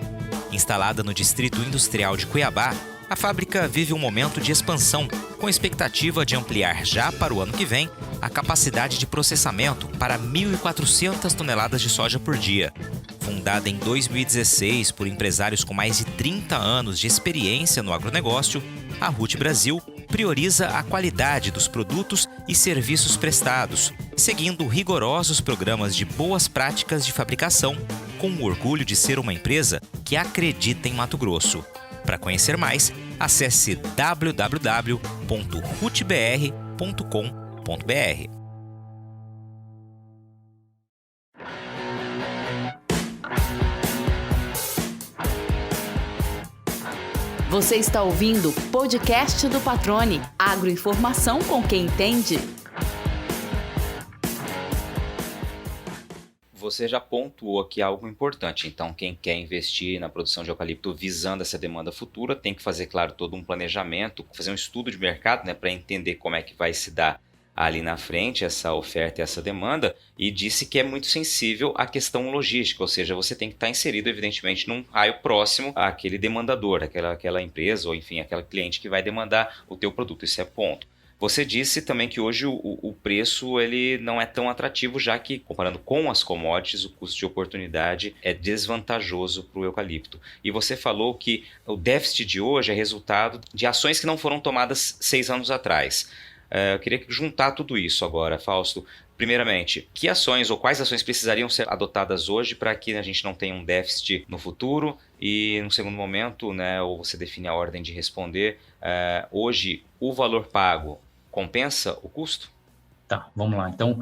Instalada no Distrito Industrial de Cuiabá, a fábrica vive um momento de expansão, com expectativa de ampliar já para o ano que vem a capacidade de processamento para 1.400 toneladas de soja por dia. Fundada em 2016 por empresários com mais de 30 anos de experiência no agronegócio, a Ruth Brasil prioriza a qualidade dos produtos e serviços prestados, seguindo rigorosos programas de boas práticas de fabricação, com o orgulho de ser uma empresa que acredita em Mato Grosso. Para conhecer mais, acesse www.rutbr.com.br. Você está ouvindo o podcast do Patrone, agroinformação com quem entende. Você já pontuou aqui algo importante, então quem quer investir na produção de eucalipto visando essa demanda futura tem que fazer, claro, todo um planejamento, fazer um estudo de mercado, né, para entender como é que vai se dar ali na frente essa oferta e essa demanda, e disse que é muito sensível à questão logística, ou seja, você tem que estar inserido, evidentemente, num raio próximo àquele demandador, aquela empresa ou, enfim, aquela cliente que vai demandar o teu produto, esse é ponto. Você disse também que hoje o preço ele não é tão atrativo, já que, comparando com as commodities, o custo de oportunidade é desvantajoso para o eucalipto. E você falou que o déficit de hoje é resultado de ações que não foram tomadas 6 anos atrás. Eu queria juntar tudo isso agora, Fausto. Primeiramente, que ações ou quais ações precisariam ser adotadas hoje para que a gente não tenha um déficit no futuro? E, no segundo momento, né, ou você define a ordem de responder, hoje o valor pago compensa o custo? Tá, vamos lá. Então,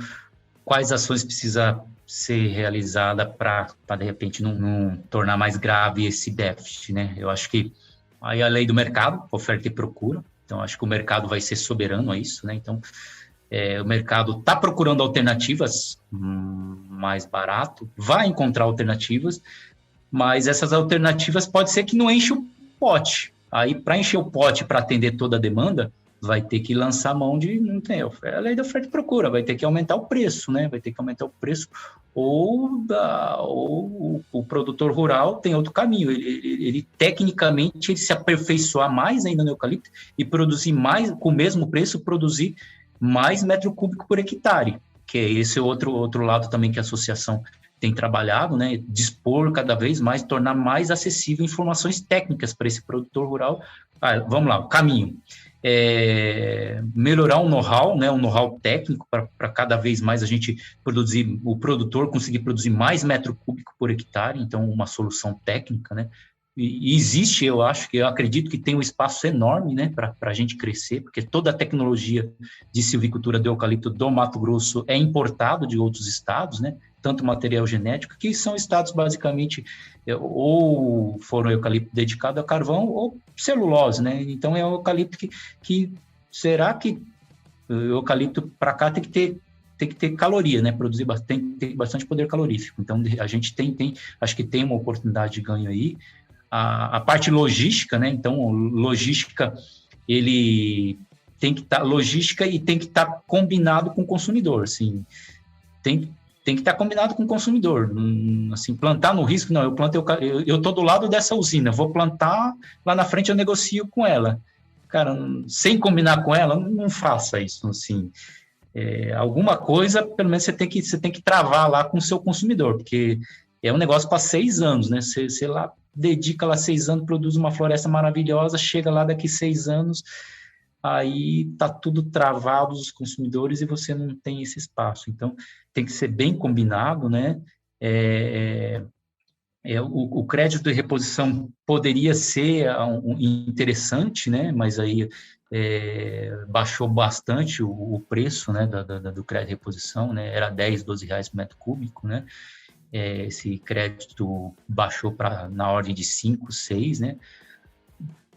quais ações precisa ser realizada para de repente, não tornar mais grave esse déficit, né? Eu acho que aí a lei do mercado, oferta e procura. Então, acho que o mercado vai ser soberano a isso, né? Então, o mercado está procurando alternativas mais barato, vai encontrar alternativas, mas essas alternativas pode ser que não enche o pote. Aí, para encher o pote, para atender toda a demanda, vai ter que lançar mão de... Não tem, a lei da oferta e procura, vai ter que aumentar o preço, né? Vai ter que aumentar o preço, ou o produtor rural tem outro caminho, ele tecnicamente ele se aperfeiçoar mais ainda no eucalipto e produzir mais, com o mesmo preço, produzir mais metro cúbico por hectare, que é esse outro lado também que a associação tem trabalhado, né? Dispor cada vez mais, tornar mais acessível informações técnicas para esse produtor rural. Vamos lá, o caminho. Melhorar o know-how, né, um know-how técnico para cada vez mais a gente produzir, o produtor conseguir produzir mais metro cúbico por hectare, então uma solução técnica, né, e existe, eu acredito que tem um espaço enorme, né, para a gente crescer, porque toda a tecnologia de silvicultura do eucalipto do Mato Grosso é importado de outros estados, né, tanto material genético, que são estados basicamente ou foram eucalipto dedicado a carvão ou celulose, né? Então é um eucalipto que será que o eucalipto para cá tem que ter caloria, né? Tem que ter bastante poder calorífico. Então a gente acho que tem uma oportunidade de ganho aí. A parte logística, né? Então logística ele tem que estar logística e tem que estar combinado com o consumidor, assim. Tem que estar combinado com o consumidor, assim, plantar no risco, não, eu estou do lado dessa usina, vou plantar, lá na frente eu negocio com ela. Cara, sem combinar com ela, não faça isso, assim. Alguma coisa, pelo menos você tem que travar lá com o seu consumidor, porque é um negócio para 6 anos, né? Você lá dedica lá 6 anos, produz uma floresta maravilhosa, chega lá daqui 6 anos, aí está tudo travado os consumidores e você não tem esse espaço. Então, tem que ser bem combinado, né? O crédito de reposição poderia ser interessante, né? Mas aí baixou bastante o preço, né, do crédito de reposição, né? Era 10, 12 reais por metro cúbico, né? Esse crédito baixou na ordem de 5, 6, né?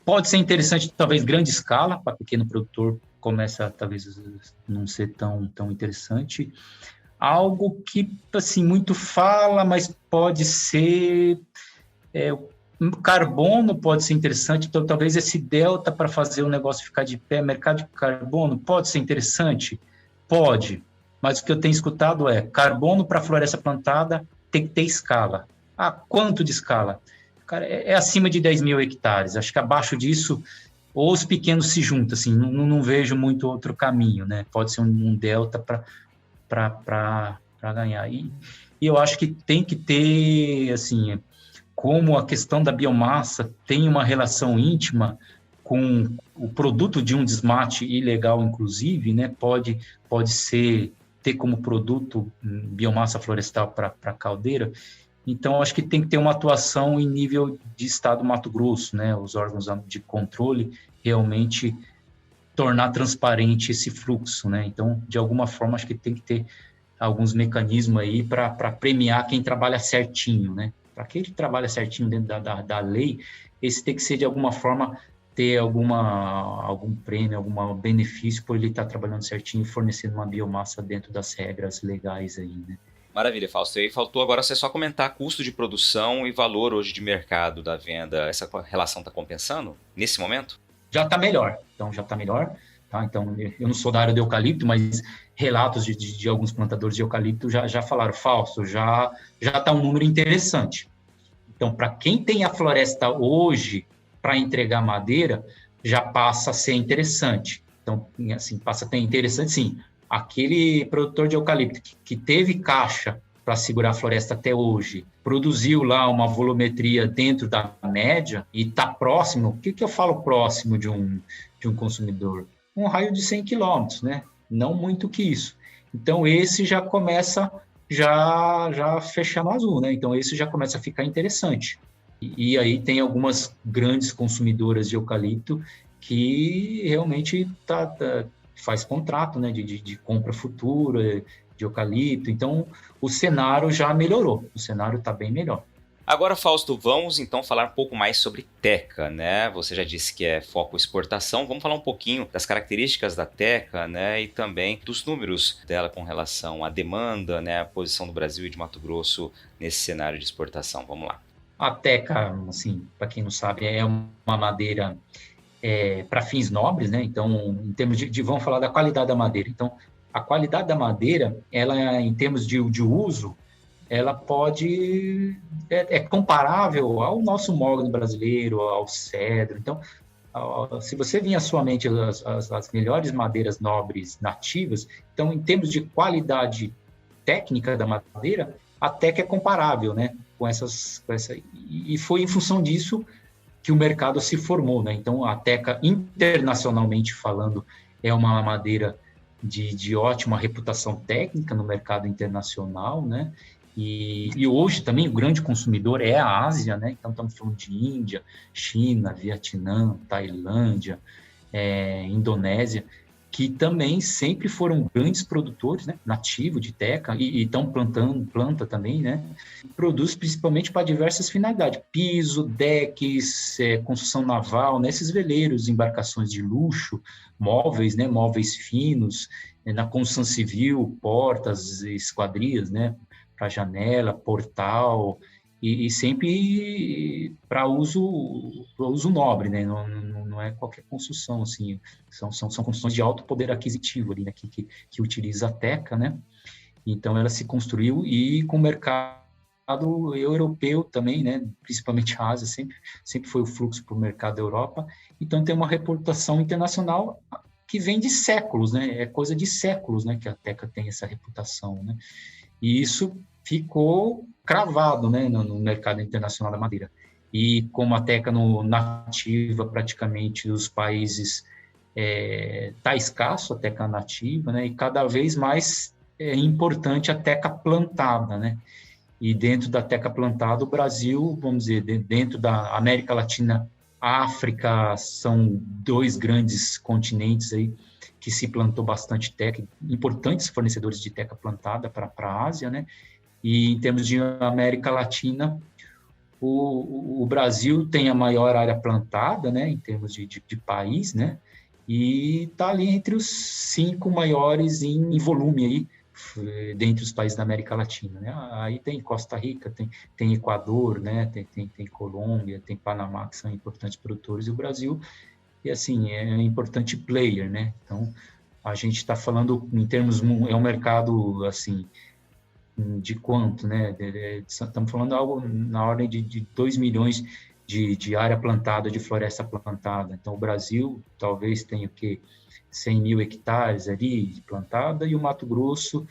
Pode ser interessante, talvez, grande escala, para pequeno produtor começa, talvez, não ser tão interessante. Algo que, assim, muito fala, mas pode ser... carbono pode ser interessante, então talvez esse delta para fazer o negócio ficar de pé, mercado de carbono, pode ser interessante? Pode, mas o que eu tenho escutado é carbono para floresta plantada tem que ter escala. Quanto de escala? Cara, acima de 10 mil hectares. Acho que abaixo disso, ou os pequenos se juntam, assim, não vejo muito outro caminho, né? Pode ser um delta para ganhar. E eu acho que tem que ter, assim, como a questão da biomassa tem uma relação íntima, com o produto de um desmate ilegal, inclusive, né, pode ter como produto biomassa florestal para caldeira. Então, acho que tem que ter uma atuação em nível de Estado do Mato Grosso, né, os órgãos de controle realmente tornar transparente esse fluxo, né? Então, de alguma forma, acho que tem que ter alguns mecanismos aí para premiar quem trabalha certinho, né? Para quem trabalha certinho dentro da lei, esse tem que ser, de alguma forma, ter algum prêmio, algum benefício por ele estar trabalhando certinho e fornecendo uma biomassa dentro das regras legais aí, né? Maravilha, Fausto. E aí faltou agora você só comentar custo de produção e valor hoje de mercado da venda. Essa relação está compensando nesse momento? Já está melhor. Então, já está melhor. Tá? Então, eu não sou da área do eucalipto, mas relatos de alguns plantadores de eucalipto já falaram, Fausto, já está um número interessante. Então, para quem tem a floresta hoje para entregar madeira, já passa a ser interessante. Então, assim, passa a ter interessante, sim. Aquele produtor de eucalipto que teve caixa para segurar a floresta até hoje, produziu lá uma volumetria dentro da média e está próximo. O que eu falo próximo de um consumidor? Um raio de 100 quilômetros, né? Não muito que isso. Então, esse já começa já fechar no azul, né? Então, esse já começa a ficar interessante. E aí tem algumas grandes consumidoras de eucalipto que realmente faz contrato, né, de compra futura de eucalipto. Então, o cenário já melhorou, o cenário está bem melhor. Agora, Fausto, vamos então falar um pouco mais sobre teca, né? Você já disse que é foco exportação. Vamos falar um pouquinho das características da teca, né? E também dos números dela com relação à demanda, né? A posição do Brasil e de Mato Grosso nesse cenário de exportação. Vamos lá. A teca, assim, para quem não sabe, é uma madeira para fins nobres, né? Então, em termos vamos falar da qualidade da madeira. Então, a qualidade da madeira, ela, em termos de uso, ela pode é comparável ao nosso mogno brasileiro, ao cedro. Então, se você vir à sua mente as melhores madeiras nobres nativas, então, em termos de qualidade técnica da madeira, a teca é comparável, né? E foi em função disso que o mercado se formou, né? Então, a teca, internacionalmente falando, é uma madeira de ótima reputação técnica no mercado internacional, né? E hoje também o grande consumidor é a Ásia, né? Então, estamos falando de Índia, China, Vietnã, Tailândia, Indonésia, que também sempre foram grandes produtores, né, nativo de teca, e estão planta também, né, produz principalmente para diversas finalidades, piso, decks, construção naval, nesses veleiros, embarcações de luxo, móveis, né, móveis finos, na construção civil, portas, esquadrias, né, para janela, portal, e sempre para uso nobre, né? Não é qualquer construção, assim, são construções de alto poder aquisitivo ali, né? que utiliza a teca, né? Então, ela se construiu e com o mercado europeu também, né? Principalmente a Ásia, sempre foi o fluxo para o mercado da Europa. Então, tem uma reputação internacional que vem de séculos, né? É coisa de séculos, né? Que a teca tem essa reputação, né? E isso ficou cravado, né, no mercado internacional da madeira. E como a teca nativa praticamente dos países está escasso, a teca nativa, né, e cada vez mais é importante a teca plantada, né? E dentro da teca plantada, o Brasil, vamos dizer, dentro da América Latina, África, são dois grandes continentes aí que se plantou bastante teca, importantes fornecedores de teca plantada para a Ásia, né? E em termos de América Latina, o Brasil tem a maior área plantada, né, em termos de país, né, e está ali entre os 5 maiores em volume aí, dentre os países da América Latina, né. Aí tem Costa Rica, tem Equador, né, tem Colômbia, tem Panamá, que são importantes produtores, e o Brasil, e assim, é um importante player, né. Então, a gente está falando em termos, é um mercado, assim, de quanto, né? Estamos falando algo na ordem de 2 milhões de área plantada, de floresta plantada. Então, o Brasil talvez tenha 100 mil hectares ali plantada, e o Mato Grosso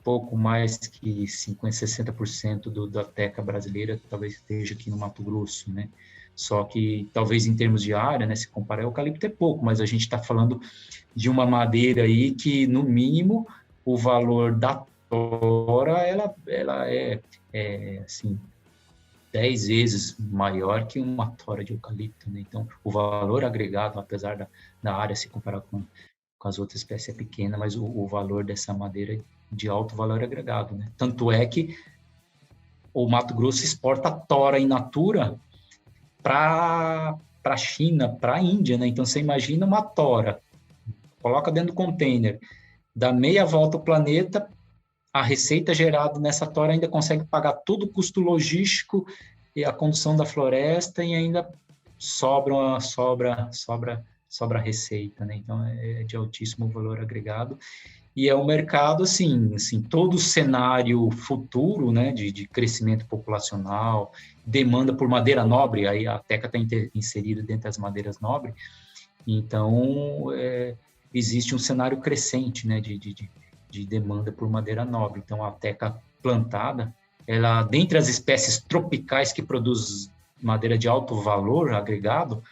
pouco mais que 50%, 60% da teca brasileira talvez esteja aqui no Mato Grosso, né? Só que talvez em termos de área, né, se comparar, o eucalipto é pouco, mas a gente está falando de uma madeira aí que, no mínimo, o valor da tora, ela é assim, 10 vezes maior que uma tora de eucalipto, né? Então, o valor agregado, apesar da área se comparar com as outras espécies, é pequena, mas o valor dessa madeira é de alto valor agregado, né? Tanto é que o Mato Grosso exporta tora in natura para a China, para a Índia, né? Então, você imagina uma tora, coloca dentro do container, dá meia volta ao planeta, a receita gerada nessa tora ainda consegue pagar todo o custo logístico e a condução da floresta e ainda sobra receita, né? Então, é de altíssimo valor agregado. E é um mercado, assim todo o cenário futuro, né, de crescimento populacional, demanda por madeira nobre, aí a teca está inserida dentro das madeiras nobres, então existe um cenário crescente, né, de demanda por madeira nobre. Então, a teca plantada, ela, dentre as espécies tropicais que produz madeira de alto valor agregado,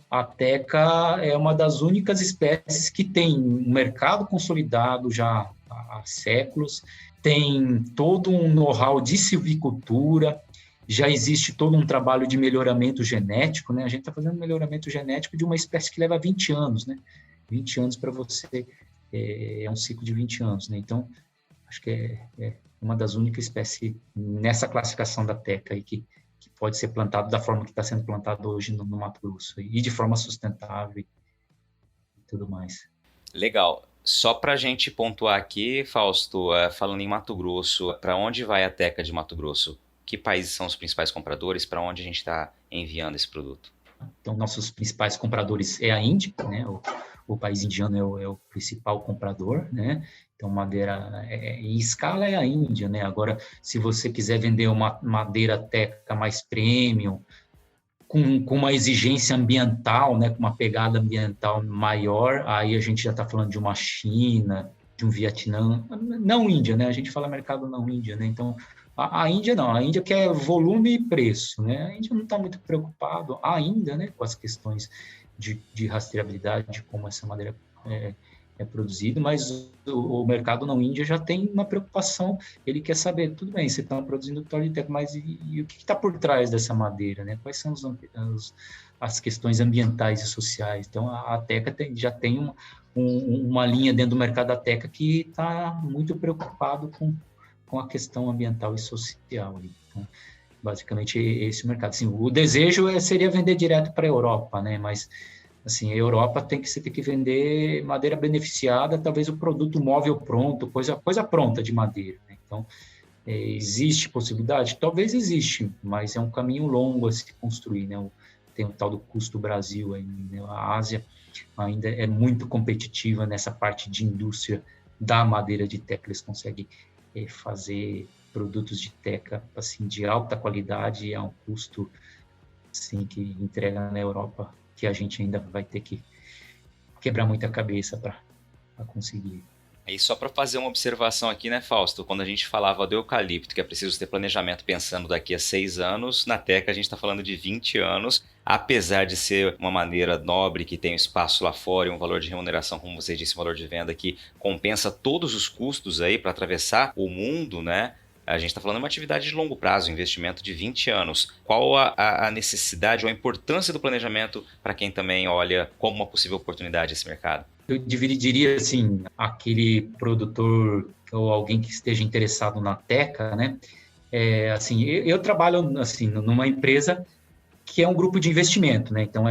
a teca é uma das únicas espécies que tem um mercado consolidado já há séculos, tem todo um know-how de silvicultura, já existe todo um trabalho de melhoramento genético, né? A gente está fazendo melhoramento genético de uma espécie que leva 20 anos, né? 20 anos para você, é um ciclo de 20 anos, né? Então, acho que é uma das únicas espécies nessa classificação da teca aí que pode ser plantado da forma que está sendo plantado hoje no Mato Grosso, e de forma sustentável e tudo mais. Legal. Só para a gente pontuar aqui, Fausto, falando em Mato Grosso, para onde vai a teca de Mato Grosso? Que países são os principais compradores? Para onde a gente está enviando esse produto? Então, nossos principais compradores é a Índia, né? O país indiano é o principal comprador, né? Então, madeira em escala é a Índia, né? Agora, se você quiser vender uma madeira teca mais premium, com uma exigência ambiental, né? Com uma pegada ambiental maior, aí a gente já está falando de uma China, de um Vietnã, não Índia, né? A gente fala mercado não Índia, né? Então, a Índia não, a Índia quer volume e preço, né? A Índia não está muito preocupado ainda, né? Com as questões de rastreabilidade, de como essa madeira é produzido, mas o mercado não Índia já tem uma preocupação, ele quer saber, tudo bem, você está produzindo tora de teca, mas e o que está por trás dessa madeira, né? Quais são as questões ambientais e sociais? Então, a teca já tem uma linha dentro do mercado da teca que está muito preocupado com a questão ambiental e social. Então, basicamente, esse é o mercado. Assim, o desejo seria vender direto para a Europa, né? Mas assim, a Europa você tem que vender madeira beneficiada, talvez o produto móvel pronto, coisa pronta de madeira, né? Então, existe possibilidade? Talvez existe, mas é um caminho longo a se construir, né? Tem o tal do custo Brasil aí, né? A Ásia ainda é muito competitiva nessa parte de indústria da madeira de teca, eles conseguem fazer produtos de teca assim, de alta qualidade a um custo assim, que entrega na Europa, que a gente ainda vai ter que quebrar muita cabeça para conseguir. E só para fazer uma observação aqui, né, Fausto? Quando a gente falava do eucalipto, que é preciso ter planejamento pensando daqui a 6 anos, na teca a gente está falando de 20 anos, apesar de ser uma maneira nobre que tem um espaço lá fora e um valor de remuneração, como você disse, um valor de venda que compensa todos os custos aí para atravessar o mundo, né? A gente está falando de uma atividade de longo prazo, um investimento de 20 anos. Qual a necessidade ou a importância do planejamento para quem também olha como uma possível oportunidade esse mercado? Eu dividiria, assim, aquele produtor ou alguém que esteja interessado na teca, né? Assim, eu trabalho, assim, numa empresa que é um grupo de investimento, né? Então,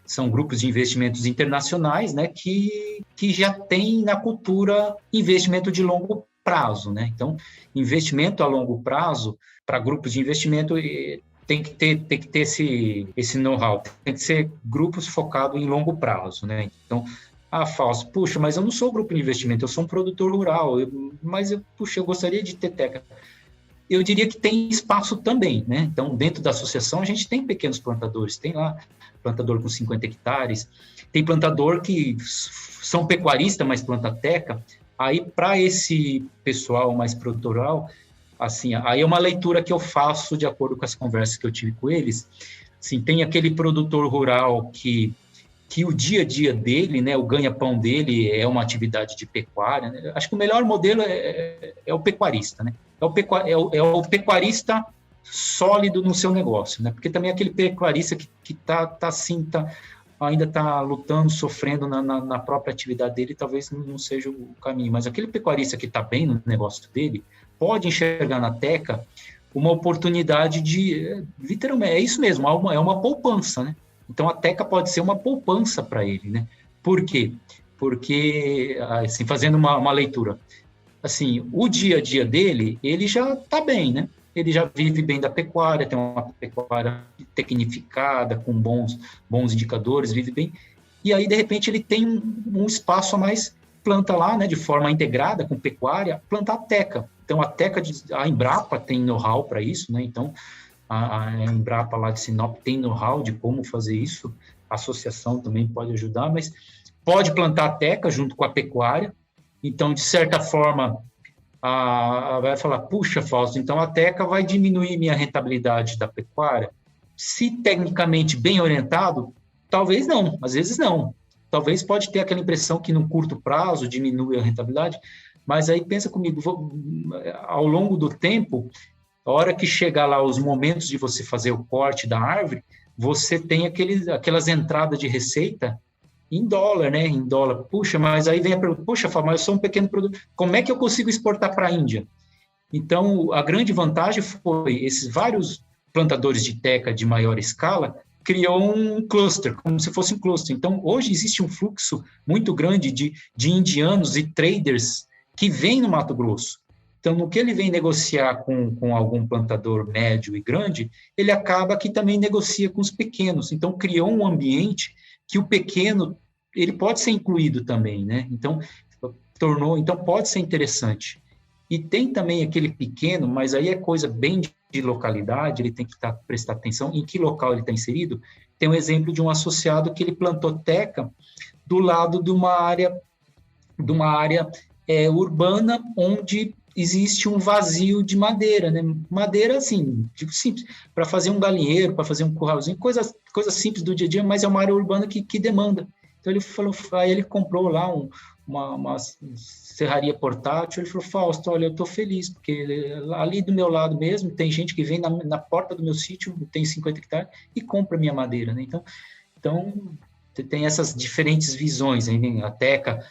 são grupos de investimentos internacionais, né? Que já tem na cultura investimento de longo prazo, né? Então, investimento a longo prazo para grupos de investimento tem que ter esse know-how, tem que ser grupos focados em longo prazo, né? Então, Fausto, puxa, mas eu não sou grupo de investimento, eu sou um produtor rural, mas eu gostaria de ter teca. Eu diria que tem espaço também, né? Então, dentro da associação, a gente tem pequenos plantadores, tem lá plantador com 50 hectares, tem plantador que são pecuaristas, mas planta teca. Aí, para esse pessoal mais produtor rural, assim, aí é uma leitura que eu faço de acordo com as conversas que eu tive com eles. Assim, tem aquele produtor rural que o dia a dia dele, né, o ganha-pão dele é uma atividade de pecuária, né? Acho que o melhor modelo é o pecuarista, né? É o pecuarista sólido no seu negócio, né? Porque também é aquele pecuarista que ainda está lutando, sofrendo na própria atividade dele, talvez não seja o caminho. Mas aquele pecuarista que está bem no negócio dele pode enxergar na Teca uma oportunidade literalmente, é isso mesmo, é uma poupança, né? Então, a Teca pode ser uma poupança para ele, né? Por quê? Porque, assim, fazendo uma leitura, assim, o dia a dia dele, ele já está bem, né? Ele já vive bem da pecuária, tem uma pecuária tecnificada, com bons indicadores, vive bem. E aí, de repente, ele tem um espaço a mais, planta lá, né, de forma integrada com pecuária, plantar a Teca. Então, a Embrapa tem know-how para isso, né? Então, a Embrapa lá de Sinop tem know-how de como fazer isso, a associação também pode ajudar, mas pode plantar a Teca junto com a pecuária. Então, de certa forma, vai falar, puxa, Fausto, então a Teca vai diminuir minha rentabilidade da pecuária? Se tecnicamente bem orientado, talvez não, às vezes não. Talvez pode ter aquela impressão que no curto prazo diminui a rentabilidade, mas aí pensa comigo, ao longo do tempo, a hora que chegar lá os momentos de você fazer o corte da árvore, você tem aquelas entradas de receita em dólar, né? Em dólar. Puxa, mas aí vem a pergunta, puxa, Fábio, mas eu sou um pequeno produtor, como é que eu consigo exportar para a Índia? Então, a grande vantagem foi esses vários plantadores de teca de maior escala criou um cluster, como se fosse um cluster. Então, hoje existe um fluxo muito grande de indianos e traders que vêm no Mato Grosso. Então, no que ele vem negociar com algum plantador médio e grande, ele acaba que também negocia com os pequenos. Então, criou um ambiente que o pequeno, ele pode ser incluído também, né? Então, pode ser interessante. E tem também aquele pequeno, mas aí é coisa bem de localidade, ele tem que prestar atenção em que local ele está inserido. Tem um exemplo de um associado que ele plantou teca do lado de uma área urbana, onde existe um vazio de madeira, né? Madeira, assim, tipo simples, para fazer um galinheiro, para fazer um curralzinho, coisa simples do dia a dia, mas é uma área urbana que demanda. Então, ele falou, aí ele comprou lá uma serraria portátil, ele falou, Fausto, olha, eu estou feliz, porque ali do meu lado mesmo, tem gente que vem na porta do meu sítio, tem 50 hectares, e compra minha madeira, né? Então tem essas diferentes visões, né? A Teca,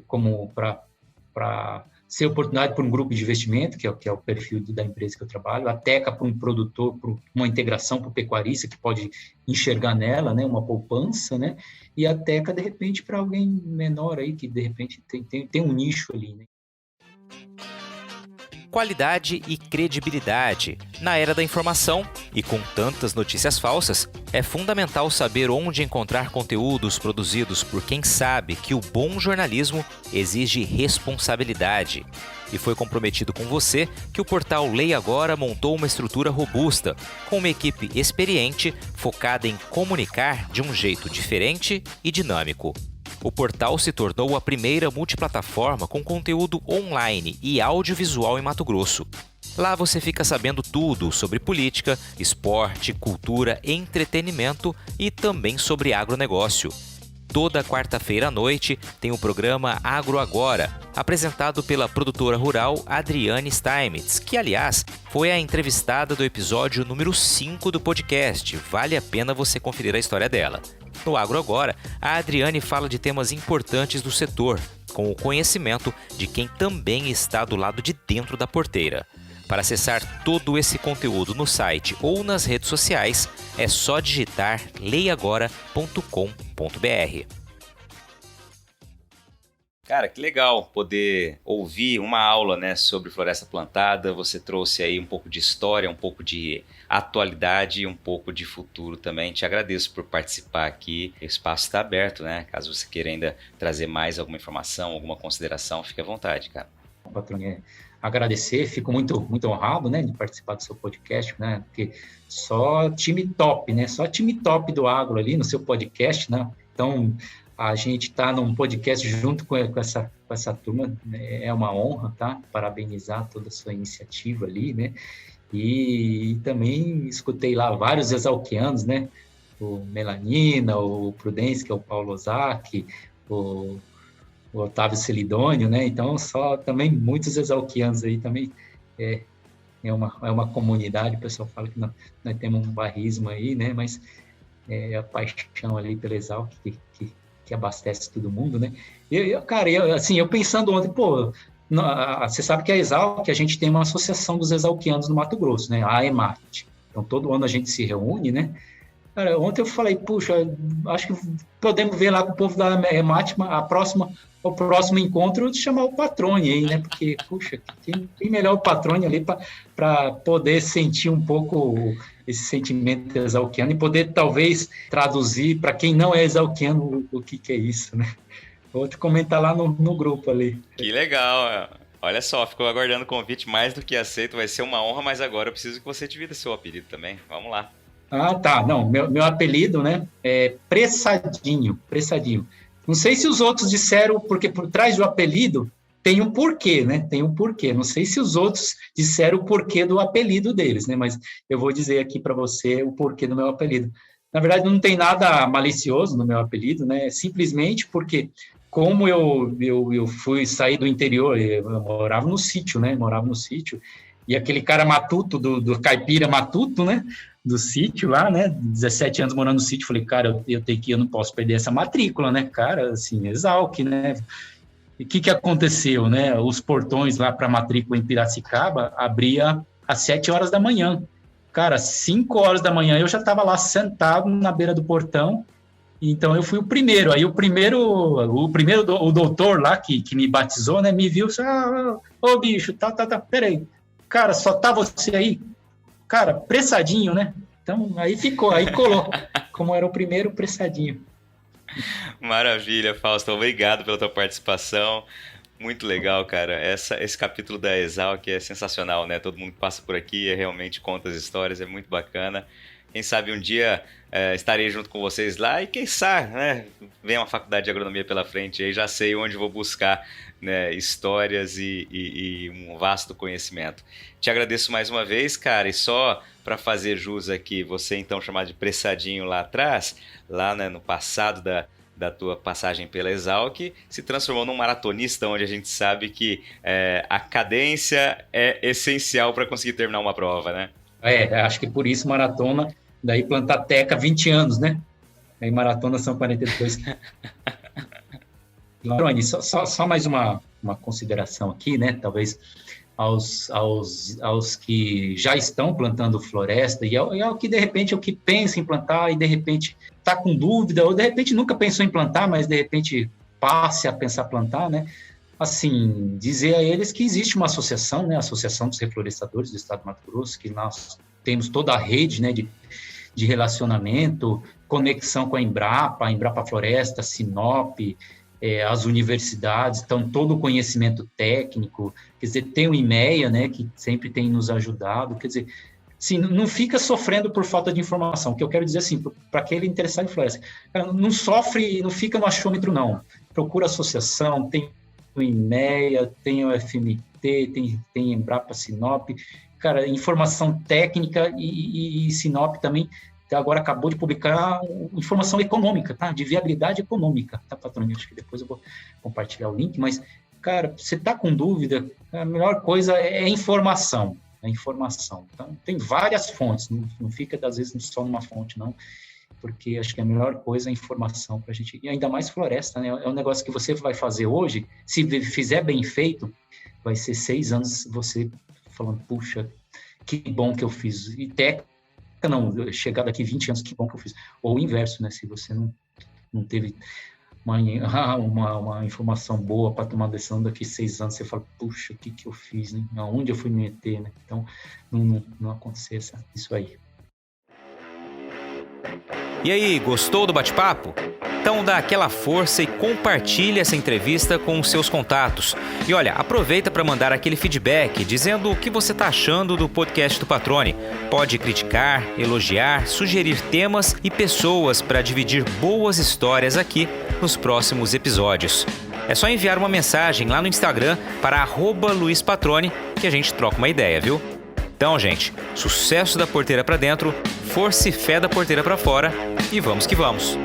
como para ser oportunidade para um grupo de investimento, que é o perfil da empresa que eu trabalho, a Teca para um produtor, para uma integração para o pecuarista, que pode enxergar nela, né, uma poupança, né, e a Teca, de repente, para alguém menor aí, que de repente tem um nicho ali, né. Qualidade e credibilidade. Na era da informação e com tantas notícias falsas, é fundamental saber onde encontrar conteúdos produzidos por quem sabe que o bom jornalismo exige responsabilidade. E foi comprometido com você que o portal Leia Agora montou uma estrutura robusta, com uma equipe experiente focada em comunicar de um jeito diferente e dinâmico. O portal se tornou a primeira multiplataforma com conteúdo online e audiovisual em Mato Grosso. Lá você fica sabendo tudo sobre política, esporte, cultura, entretenimento e também sobre agronegócio. Toda quarta-feira à noite tem o programa Agro Agora, apresentado pela produtora rural Adriane Steinmetz, que, aliás, foi a entrevistada do episódio número 5 do podcast. Vale a pena você conferir a história dela. No Agro Agora, a Adriane fala de temas importantes do setor, com o conhecimento de quem também está do lado de dentro da porteira. Para acessar todo esse conteúdo no site ou nas redes sociais, é só digitar leiagora.com.br. Cara, que legal poder ouvir uma aula, né, sobre floresta plantada. Você trouxe aí um pouco de história, um pouco de atualidade e um pouco de futuro também. Te agradeço por participar aqui. O espaço está aberto, né? Caso você queira ainda trazer mais alguma informação, alguma consideração, fique à vontade, cara. Patrônio, agradecer, fico muito honrado, né, de participar do seu podcast, né, porque só time top, né, só time top do agro ali no seu podcast, né, então a gente está num podcast junto com essa turma, né? É uma honra, tá? Parabenizar toda a sua iniciativa ali, né? E também escutei lá vários exalquianos, né? O Melanina, o Prudêncio, que é o Paulo Ozaki, o Otávio Celidônio, né? Então, também muitos exalquianos aí também. É uma comunidade, o pessoal fala que nós temos um bairrismo aí, né? Mas a paixão ali pela Exalc que abastece todo mundo, né? Cara, eu pensando ontem, você sabe que a Exalc, a gente tem uma associação dos exalquianos no Mato Grosso, né? A EMAT. Então, todo ano a gente se reúne, né? Cara, ontem eu falei, puxa, acho que podemos ver lá com o povo da EMAT o próximo encontro de chamar o Patrone aí, né? Porque, puxa, quem melhor o Patrone ali para poder sentir um pouco esse sentimento exalquiano e poder, talvez, traduzir para quem não é exalquiano o que é isso, né? Vou te comentar lá no grupo ali. Que legal! Olha só, ficou aguardando o convite mais do que aceito, vai ser uma honra, mas agora eu preciso que você divida seu apelido também. Vamos lá. Ah, tá. Não, meu apelido, né, é Pressadinho. Não sei se os outros disseram, porque por trás do apelido tem um porquê, né? Tem um porquê. Não sei se os outros disseram o porquê do apelido deles, né? Mas eu vou dizer aqui para você o porquê do meu apelido. Na verdade, não tem nada malicioso no meu apelido, né? Simplesmente porque, como eu fui sair do interior, eu morava no sítio, né? E aquele cara matuto, do caipira matuto, né? Do sítio lá, né? 17 anos morando no sítio, falei, cara, eu não posso perder essa matrícula, né? Cara, assim, Exalc, né? E o que aconteceu, né? Os portões lá para matrícula em Piracicaba abria às 7 horas da manhã. Cara, 5 horas da manhã eu já estava lá sentado na beira do portão, então eu fui o primeiro. Aí o doutor lá que me batizou, né? Me viu, ô bicho, tá, peraí. Cara, só tá você aí? Cara, Pressadinho, né? Então, aí colou, como era o primeiro, Pressadinho. Maravilha, Fausto, obrigado pela tua participação, muito legal, cara, esse capítulo da Exalc é sensacional, né, todo mundo que passa por aqui realmente conta as histórias, é muito bacana, quem sabe um dia estarei junto com vocês lá e quem sabe, né, vem uma faculdade de agronomia pela frente, aí já sei onde vou buscar, né, histórias e um vasto conhecimento. Te agradeço mais uma vez, cara, e só para fazer jus aqui, você então chamado de Pressadinho lá atrás, lá, né, no passado da tua passagem pela Exalc, se transformou num maratonista, onde a gente sabe que a cadência é essencial para conseguir terminar uma prova, né? Acho que por isso maratona, daí Plantateca 20 anos, né? Aí maratona são 42. Rony, só mais uma consideração aqui, né? Talvez aos que já estão plantando floresta e ao que de repente é o que pensa em plantar e de repente está com dúvida ou de repente nunca pensou em plantar, mas de repente passe a pensar plantar, né? Assim, dizer a eles que existe uma associação, né? A Associação dos Reflorestadores do Estado do Mato Grosso, que nós temos toda a rede, né, de relacionamento, conexão com a Embrapa Floresta, Sinop, as universidades, então todo o conhecimento técnico, quer dizer, tem o IMEA, né, que sempre tem nos ajudado, quer dizer, assim, não fica sofrendo por falta de informação, o que eu quero dizer assim, para aquele interessado em floresta, não sofre, não fica no achômetro não, procura associação, tem o IMEA, tem o FMT, tem Embrapa Sinop, cara, informação técnica e Sinop também, agora acabou de publicar informação econômica, tá? De viabilidade econômica, tá, patrão? Acho que depois eu vou compartilhar o link, mas, cara, você tá com dúvida, a melhor coisa é informação, Então, tem várias fontes, não fica, às vezes, só numa fonte, não, porque acho que a melhor coisa é a informação pra gente, e ainda mais floresta, né? É um negócio que você vai fazer hoje, se fizer bem feito, vai ser 6 anos você falando, puxa, que bom que eu fiz, e não, chegar daqui 20 anos, que bom que eu fiz. Ou o inverso, né? Se você não teve uma informação boa para tomar decisão daqui 6 anos, você fala, puxa, o que eu fiz, né? Aonde eu fui me meter, né? Então, não acontecer isso aí. E aí, gostou do bate-papo? Então dá aquela força e compartilha essa entrevista com os seus contatos. E olha, aproveita para mandar aquele feedback dizendo o que você está achando do podcast do Patrone. Pode criticar, elogiar, sugerir temas e pessoas para dividir boas histórias aqui nos próximos episódios. É só enviar uma mensagem lá no Instagram para @LuizPatroni que a gente troca uma ideia, viu? Então, gente, sucesso da porteira para dentro, força e fé da porteira para fora e vamos que vamos!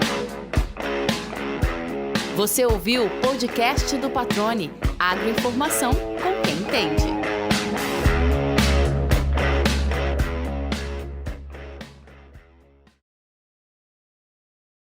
Você ouviu o podcast do Patroni, agroinformação com quem entende.